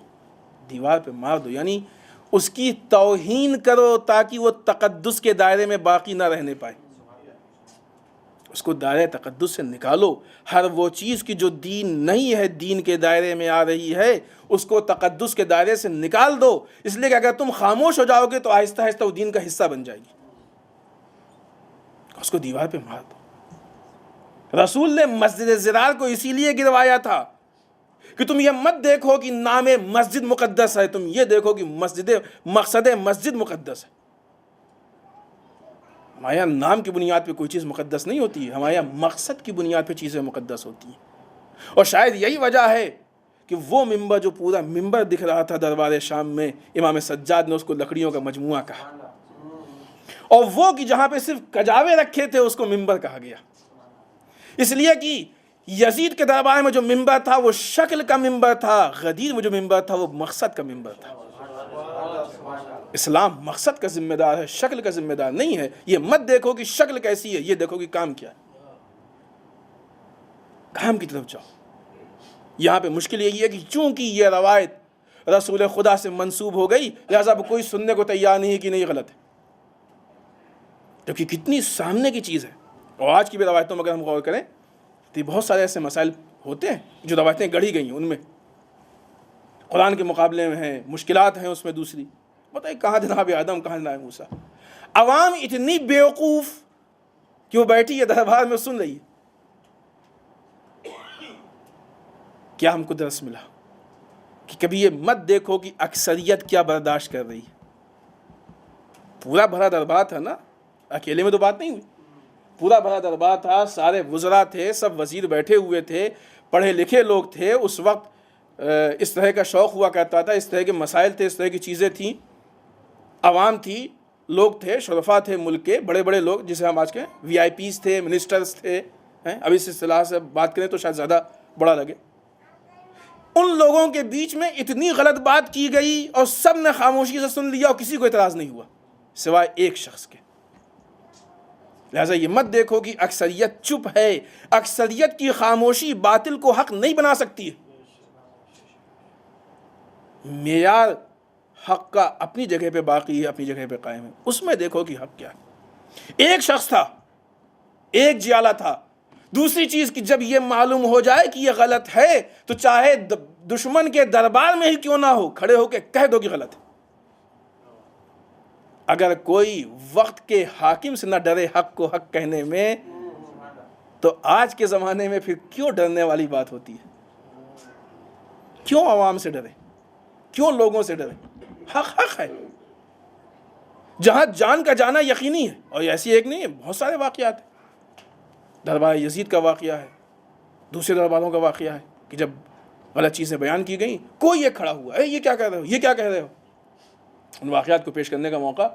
دیوار پہ مار دو. یعنی اس کی توہین کرو تاکہ وہ تقدس کے دائرے میں باقی نہ رہنے پائے. اس کو دائرہ تقدس سے نکالو. ہر وہ چیز کی جو دین نہیں ہے، دین کے دائرے میں آ رہی ہے، اس کو تقدس کے دائرے سے نکال دو. اس لیے کہ اگر تم خاموش ہو جاؤ گے تو آہستہ آہستہ وہ دین کا حصہ بن جائے گی. اس کو دیوار پہ مار دو. رسول نے مسجد زرار کو اسی لیے گروایا تھا کہ تم یہ مت دیکھو کہ نام مسجد مقدس ہے، تم یہ دیکھو کہ مقصد مسجد مقدس ہے. ہمارے یہاں نام کی بنیاد پہ کوئی چیز مقدس نہیں ہوتی ہے، ہمارے یہاں مقصد کی بنیاد پہ چیزیں مقدس ہوتی ہیں. اور شاید یہی وجہ ہے کہ وہ ممبر جو پورا ممبر دکھ رہا تھا دربار شام میں، امام سجاد نے اس کو لکڑیوں کا مجموعہ کہا. اور وہ کہ جہاں پہ صرف کجاوے رکھے تھے اس کو ممبر کہا گیا، اس لیے کہ یزید کے دربار میں جو ممبر تھا وہ شکل کا ممبر تھا، غدیر میں جو ممبر تھا وہ مقصد کا ممبر تھا. اسلام مقصد کا ذمہ دار ہے، شکل کا ذمہ دار نہیں ہے. یہ مت دیکھو کہ شکل کیسی ہے، یہ دیکھو کہ کام کیا ہے. کام کی طرف جاؤ. یہاں پہ مشکل یہی ہے کہ چونکہ یہ روایت رسول خدا سے منسوب ہو گئی، لہذا کوئی سننے کو تیار نہیں ہے کہ نہیں غلط ہے، جبکہ کتنی سامنے کی چیز ہے. اور آج کی بھی روایتوں میں اگر ہم غور کریں تو بہت سارے ایسے مسائل ہوتے ہیں جو روایتیں گڑھی گئی ہیں، ان میں قرآن کے مقابلے میں ہیں، مشکلات ہیں اس میں. دوسری بتائیے کہاں جناب آدم، کہاں جناب موسیٰ. عوام اتنی بیوقوف کہ وہ بیٹھی ہے دربار میں سن رہی ہے. کیا ہم کو درس ملا کہ کبھی یہ مت دیکھو کہ اکثریت کیا برداشت کر رہی ہے. پورا بھرا دربار تھا نا، اکیلے میں تو بات نہیں ہوئی، پورا بھرا دربار تھا، سارے وزراء تھے، سب وزیر بیٹھے ہوئے تھے، پڑھے لکھے لوگ تھے. اس وقت اس طرح کا شوق ہوا کرتا تھا، اس طرح کے مسائل تھے، اس طرح کی چیزیں تھیں. عوام تھی، لوگ تھے، شرفا تھے ملک کے، بڑے بڑے لوگ جسے ہم آج کہیں وی آئی پیز تھے، منسٹرز تھے. اب اس اصطلاح سے بات کریں تو شاید زیادہ بڑا لگے. ان لوگوں کے بیچ میں اتنی غلط بات کی گئی اور سب نے خاموشی سے سن لیا اور کسی کو اعتراض نہیں ہوا سوائے ایک شخص کے. لہٰذا یہ مت دیکھو کہ اکثریت چپ ہے. اکثریت کی خاموشی باطل کو حق نہیں بنا سکتی ہے. معیار حق کا اپنی جگہ پہ باقی ہے، اپنی جگہ پہ قائم ہے. اس میں دیکھو کہ حق کیا ہے. ایک شخص تھا، ایک جیالہ تھا. دوسری چیز کہ جب یہ معلوم ہو جائے کہ یہ غلط ہے تو چاہے دشمن کے دربار میں ہی کیوں نہ ہو، کھڑے ہو کے کہہ دو کہ غلط ہے. اگر کوئی وقت کے حاکم سے نہ ڈرے حق کو حق کہنے میں، تو آج کے زمانے میں پھر کیوں ڈرنے والی بات ہوتی ہے؟ کیوں عوام سے ڈرے؟ کیوں لوگوں سے ڈرے؟ حق حق ہے. جہاں جان کا جانا یقینی ہے. اور ایسی ایک نہیں ہے، بہت سارے واقعات ہیں. دربار یزید کا واقعہ ہے، دوسرے درباروں کا واقعہ ہے کہ جب غلط چیزیں بیان کی گئیں، کوئی ایک کھڑا ہوا ہے یہ کیا کہہ رہے ہو، یہ کیا کہہ رہے ہو، ان واقعات کو پیش کرنے کا موقع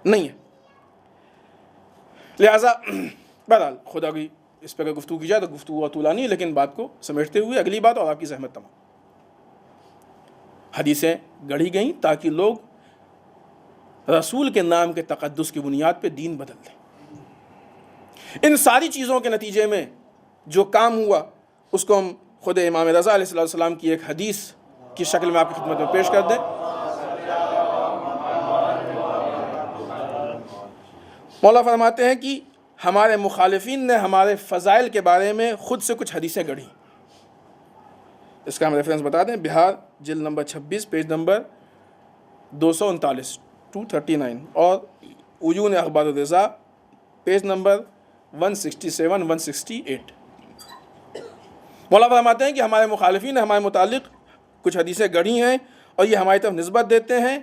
نہیں ہے۔ لہٰذا بہرحال خدا کی اس پہ اگر گفتگو کی جائے تو گفتگو طولانی ہے، لیکن بات کو سمیٹتے ہوئے اگلی بات اور آپ کی زحمت تمام، حدیثیں گڑھی گئیں تاکہ لوگ رسول کے نام کے تقدس کی بنیاد پہ دین بدل دیں۔ ان ساری چیزوں کے نتیجے میں جو کام ہوا اس کو ہم خود امام رضا علیہ السلام کی ایک حدیث کی شکل میں آپ کی خدمت میں پیش کر دیں۔ مولا فرماتے ہیں کہ ہمارے مخالفین نے ہمارے فضائل کے بارے میں خود سے کچھ حدیثیں گڑھی۔ اس کا ہم ریفرنس بتا دیں، بہار جلد نمبر 26 پیج نمبر 239 239 اور عیون اخبار الرضا پیج نمبر 167 168۔ مولا فرماتے ہیں کہ ہمارے مخالفین نے ہمارے متعلق کچھ حدیثیں گڑھی ہیں اور یہ ہماری طرف نسبت دیتے ہیں۔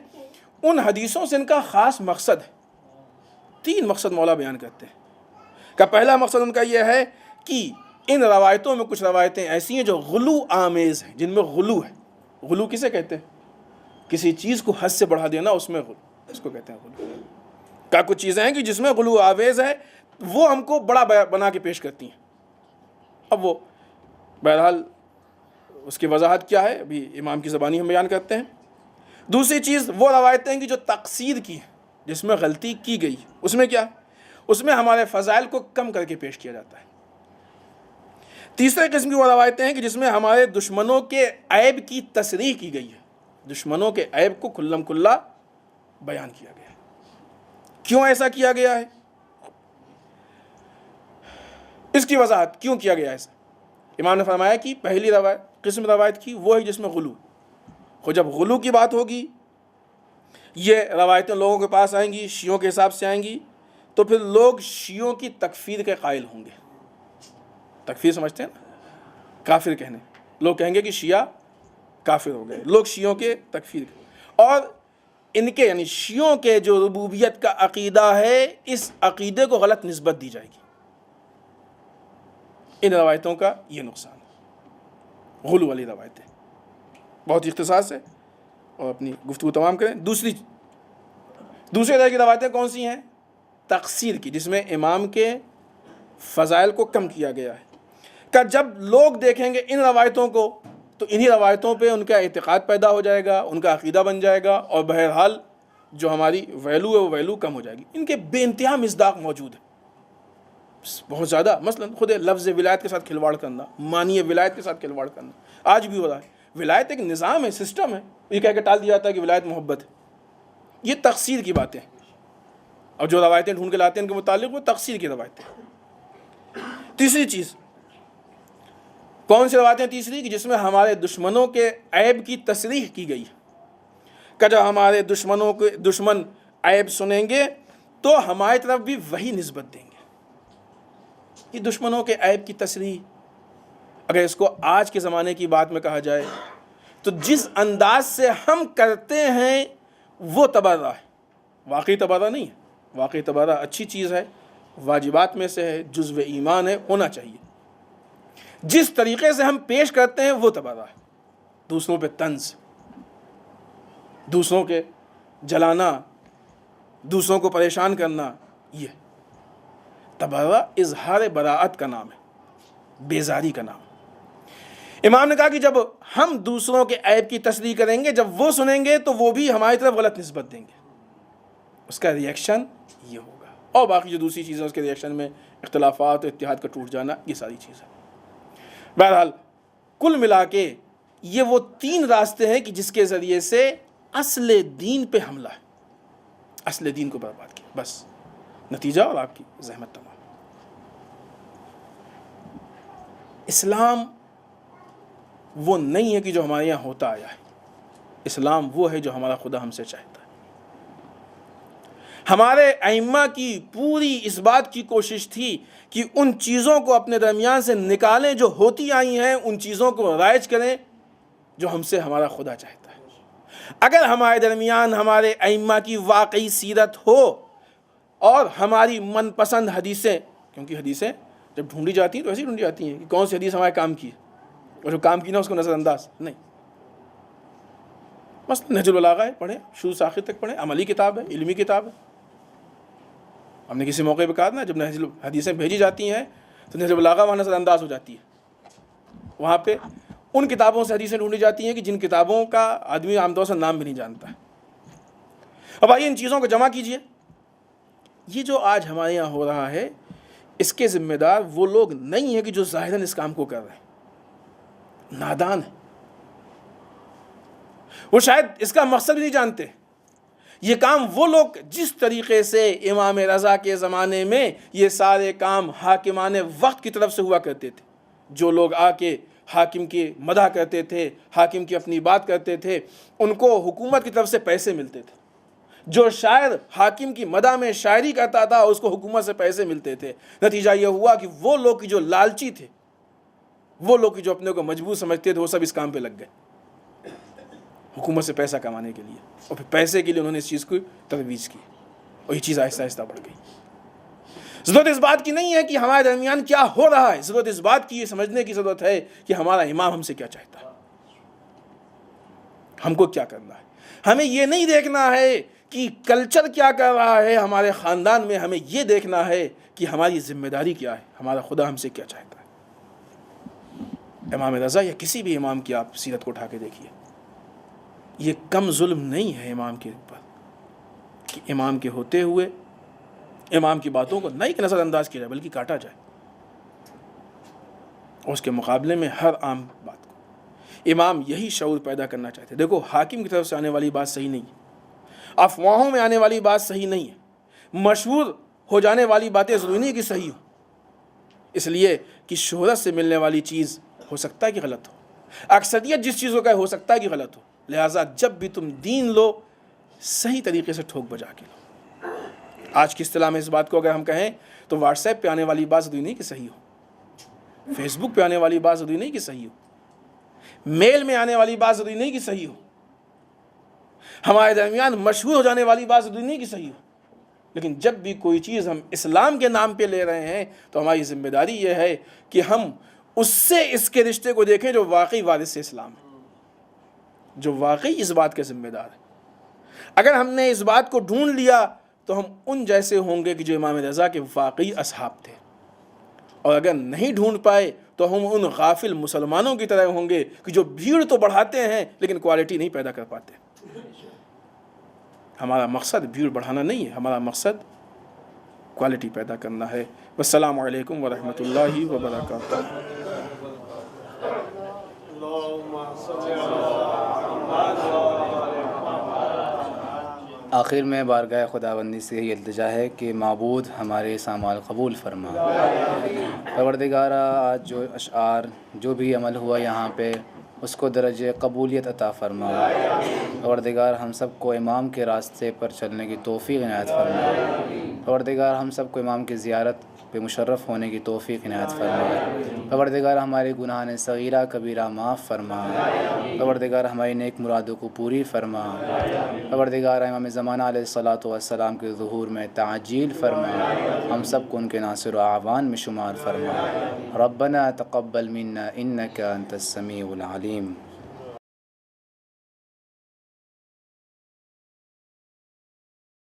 ان حدیثوں سے ان کا خاص مقصد ہے، 3 مقصد مولا بیان کرتے ہیں۔ کہ پہلا مقصد ان کا یہ ہے کہ ان روایتوں میں کچھ روایتیں ایسی ہیں جو غلو آمیز ہیں، جن میں غلو ہے۔ غلو کسے کہتے ہیں؟ کسی چیز کو حد سے بڑھا دینا، اس میں غلو، اس کو کہتے ہیں غلو۔ کہ کچھ چیزیں ہیں کہ جس میں غلو آمیز ہے، وہ ہم کو بڑا بنا کے پیش کرتی ہیں۔ اب وہ بہرحال اس کی وضاحت کیا ہے ابھی امام کی زبانی ہم بیان کرتے ہیں۔ دوسری چیز وہ روایتیں ہیں کہ جو تقصیر کی ہیں، جس میں غلطی کی گئی، اس میں کیا؟ اس میں ہمارے فضائل کو کم کر کے پیش کیا جاتا ہے۔ تیسرے قسم کی وہ روایتیں ہیں کہ جس میں ہمارے دشمنوں کے عیب کی تصریح کی گئی ہے، دشمنوں کے عیب کو کھلم کھلا بیان کیا گیا ہے۔ کیوں ایسا کیا گیا ہے؟ اس کی وضاحت کیوں کیا گیا ایسا؟ امام نے فرمایا کہ پہلی قسم روایت کی وہ ہے جس میں غلو، اور جب غلو کی بات ہوگی، یہ روایتیں لوگوں کے پاس آئیں گی، شیعوں کے حساب سے آئیں گی، تو پھر لوگ شیعوں کی تکفیر کے قائل ہوں گے۔ تکفیر سمجھتے ہیں نا، کافر کہنے، لوگ کہیں گے کہ شیعہ کافر ہو گئے، لوگ شیعوں کے تکفیر کے، اور ان کے یعنی شیعوں کے جو ربوبیت کا عقیدہ ہے، اس عقیدے کو غلط نسبت دی جائے گی۔ ان روایتوں کا یہ نقصان ہے، غلو والی روایتیں۔ بہت ہی اختصار سے اور اپنی گفتگو تمام کریں۔ دوسرے طرح کی روایتیں کون سی ہیں؟ تقصیر کی، جس میں امام کے فضائل کو کم کیا گیا ہے۔ کہ جب لوگ دیکھیں گے ان روایتوں کو تو انہی روایتوں پہ ان کا اعتقاد پیدا ہو جائے گا، ان کا عقیدہ بن جائے گا، اور بہرحال جو ہماری ویلو ہے وہ ویلو کم ہو جائے گی۔ ان کے بے انتہا مصداق موجود ہے، بہت زیادہ۔ مثلا خود لفظ ولایت کے ساتھ کھلواڑ کرنا، معنی ولایت کے ساتھ کھلواڑ کرنا آج بھی ہو رہا ہے۔ ولایت ایک نظام ہے، سسٹم ہے، یہ کہہ کے ٹال دیا جاتا ہے کہ ولایت محبت ہے۔ یہ تقصیر کی باتیں ہیں، اور جو روایتیں ڈھونڈ کے لاتے ہیں ان کے متعلق وہ تقصیر کی روایتیں۔ تیسری چیز کون سی روایتیں؟ تیسری کہ جس میں ہمارے دشمنوں کے عیب کی تصریح کی گئی، کہ جب ہمارے دشمن عیب سنیں گے تو ہماری طرف بھی وہی نسبت دیں گے۔ یہ دشمنوں کے عیب کی تصریح، اگر اس کو آج کے زمانے کی بات میں کہا جائے تو جس انداز سے ہم کرتے ہیں وہ تبرہ ہے، واقعی تبرہ نہیں ہے۔ واقعی تبرہ اچھی چیز ہے، واجبات میں سے ہے، جزو ایمان ہے، ہونا چاہیے۔ جس طریقے سے ہم پیش کرتے ہیں وہ تبرہ ہے، دوسروں پہ طنز، دوسروں کے جلانا، دوسروں کو پریشان کرنا، یہ تبرہ اظہار براعت کا نام ہے، بیزاری کا نام۔ امام نے کہا کہ جب ہم دوسروں کے عیب کی تصریح کریں گے، جب وہ سنیں گے تو وہ بھی ہماری طرف غلط نسبت دیں گے، اس کا ریئیکشن یہ ہوگا۔ اور باقی جو دوسری چیزیں اس کے ریئیکشن میں اختلافات اور اتحاد کا ٹوٹ جانا، یہ ساری چیزیں۔ بہرحال کل ملا کے یہ وہ 3 راستے ہیں کہ جس کے ذریعے سے اصل دین پہ حملہ ہے، اصل دین کو برباد کیا۔ بس نتیجہ اور آپ کی زحمت تمام۔ اسلام وہ نہیں ہے کہ جو ہمارے یہاں ہوتا آیا ہے، اسلام وہ ہے جو ہمارا خدا ہم سے چاہتا ہے۔ ہمارے ائمہ کی پوری اس بات کی کوشش تھی کہ ان چیزوں کو اپنے درمیان سے نکالیں جو ہوتی آئی ہیں، ان چیزوں کو رائج کریں جو ہم سے ہمارا خدا چاہتا ہے۔ اگر ہمارے درمیان ہمارے ائمہ کی واقعی سیرت ہو اور ہماری من پسند حدیثیں، کیونکہ حدیثیں جب ڈھونڈی جاتی ہیں تو ایسی ڈھونڈی جاتی ہیں کہ کون سی حدیث ہمارے کام کی ہے، اور جو کام کی نا اس کو نظر انداز نہیں. بس نہج البلاغہ ہے، پڑھیں، شروع سے آخر تک پڑھیں، عملی کتاب ہے، علمی کتاب ہے. ہم نے کسی موقع پہ کہا نا جب نہج حدیثیں بھیجی جاتی ہیں تو نہج البلاغہ وہاں نظر انداز ہو جاتی ہے. وہاں پہ ان کتابوں سے حدیثیں ڈھونڈی جاتی ہیں کہ جن کتابوں کا آدمی عام طور سے نام بھی نہیں جانتا ہے. اب آئیے ان چیزوں کو جمع کیجئے. یہ جو آج ہمارے یہاں ہو رہا ہے اس کے ذمہ دار وہ لوگ نہیں ہیں کہ جو ظاہراً اس کام کو کر رہے ہیں، نادان ہیں. وہ شاید اس کا مقصد بھی نہیں جانتے. یہ کام وہ لوگ جس طریقے سے امام رضا کے زمانے میں یہ سارے کام حاکمان وقت کی طرف سے ہوا کرتے تھے، جو لوگ آ کے حاکم کی مدح کرتے تھے، حاکم کی اپنی بات کرتے تھے، ان کو حکومت کی طرف سے پیسے ملتے تھے. جو شاعر حاکم کی مدح میں شاعری کرتا تھا اس کو حکومت سے پیسے ملتے تھے. نتیجہ یہ ہوا کہ وہ لوگ جو لالچی تھے، وہ لوگ جو اپنے کو مجبور سمجھتے تھے، وہ سب اس کام پہ لگ گئے حکومت سے پیسہ کمانے کے لیے. اور پھر پیسے کے لیے انہوں نے اس چیز کو ترویج کی اور یہ چیز آہستہ آہستہ بڑھ گئی. ضرورت اس بات کی نہیں ہے کہ ہمارے درمیان کیا ہو رہا ہے، ضرورت اس بات کی یہ سمجھنے کی ضرورت ہے کہ ہمارا امام ہم سے کیا چاہتا ہے، ہم کو کیا کرنا ہے. ہمیں یہ نہیں دیکھنا ہے کہ کلچر کیا کر رہا ہے ہمارے خاندان میں، ہمیں یہ دیکھنا ہے کہ ہماری ذمہ داری کیا ہے، ہمارا خدا ہم سے کیا چاہتا ہے. امام رضا یا کسی بھی امام کی آپ سیرت کو اٹھا کے دیکھیے، یہ کم ظلم نہیں ہے امام کے اوپر کہ امام کے ہوتے ہوئے امام کی باتوں کو نہیں کہ نظر انداز کیا جائے بلکہ کاٹا جائے، اور اس کے مقابلے میں ہر عام بات کو امام یہی شعور پیدا کرنا چاہتے. دیکھو حاکم کی طرف سے آنے والی بات صحیح نہیں ہے، افواہوں میں آنے والی بات صحیح نہیں ہے، مشہور ہو جانے والی باتیں ضروری نہیں کہ صحیح ہو، اس لیے کہ شہرت سے ملنے والی چیز ہو سکتا ہے کہ غلط ہو، اکثریت جس چیزوں کا ہو سکتا ہے کہ غلط ہو. لہٰذا جب بھی تم دین لو صحیح طریقے سے ٹھوک بجا کے لو. آج کی اصطلاح میں اس بات کو اگر ہم کہیں تو واٹس ایپ پہ آنے والی بات ضروری نہیں کہ صحیح ہو، فیس بک پہ آنے والی بات ضروری نہیں کہ صحیح ہو، میل میں آنے والی بات ضروری نہیں کہ صحیح ہو، ہمارے درمیان مشہور ہو جانے والی بات ضروری نہیں کہ صحیح ہو. لیکن جب بھی کوئی چیز ہم اسلام کے نام پہ لے رہے ہیں تو ہماری ذمہ داری یہ ہے کہ ہم اس سے اس کے رشتے کو دیکھیں جو واقعی وارث اسلام ہے، جو واقعی اس بات کے ذمہ دار ہے. اگر ہم نے اس بات کو ڈھونڈ لیا تو ہم ان جیسے ہوں گے کہ جو امام رضا کے واقعی اصحاب تھے، اور اگر نہیں ڈھونڈ پائے تو ہم ان غافل مسلمانوں کی طرح ہوں گے کہ جو بھیڑ تو بڑھاتے ہیں لیکن کوالٹی نہیں پیدا کر پاتے. ہمارا مقصد بھیڑ بڑھانا نہیں ہے، ہمارا مقصد کوالٹی پیدا کرنا ہے. والسلام علیکم ورحمۃ اللہ وبرکاتہ. آخر میں بارگاہ خداوندی سے یہ التجا ہے کہ معبود ہمارے اس اعمال قبول فرما. پروردگارہ آج جو اشعار جو بھی عمل ہوا یہاں پہ اس کو درجہ قبولیت عطا فرما. پروردگار ہم سب کو امام کے راستے پر چلنے کی توفیق عنایت فرما. پروردگار ہم سب کو امام کی زیارت پہ مشرف ہونے کی توفیق عنایت فرما. پروردگار ہمارے گناہ صغیرہ کبیرہ معاف فرما. پروردگار ہماری نیک مرادوں کو پوری فرما. پروردگار امام زمانہ علیہ الصلاۃ والسلام کے ظہور میں تعجیل فرما. ہم سب کو ان کے ناصر و اعوان میں شمار فرما. ربنا تقبل منا انک انت السمیع العلیم.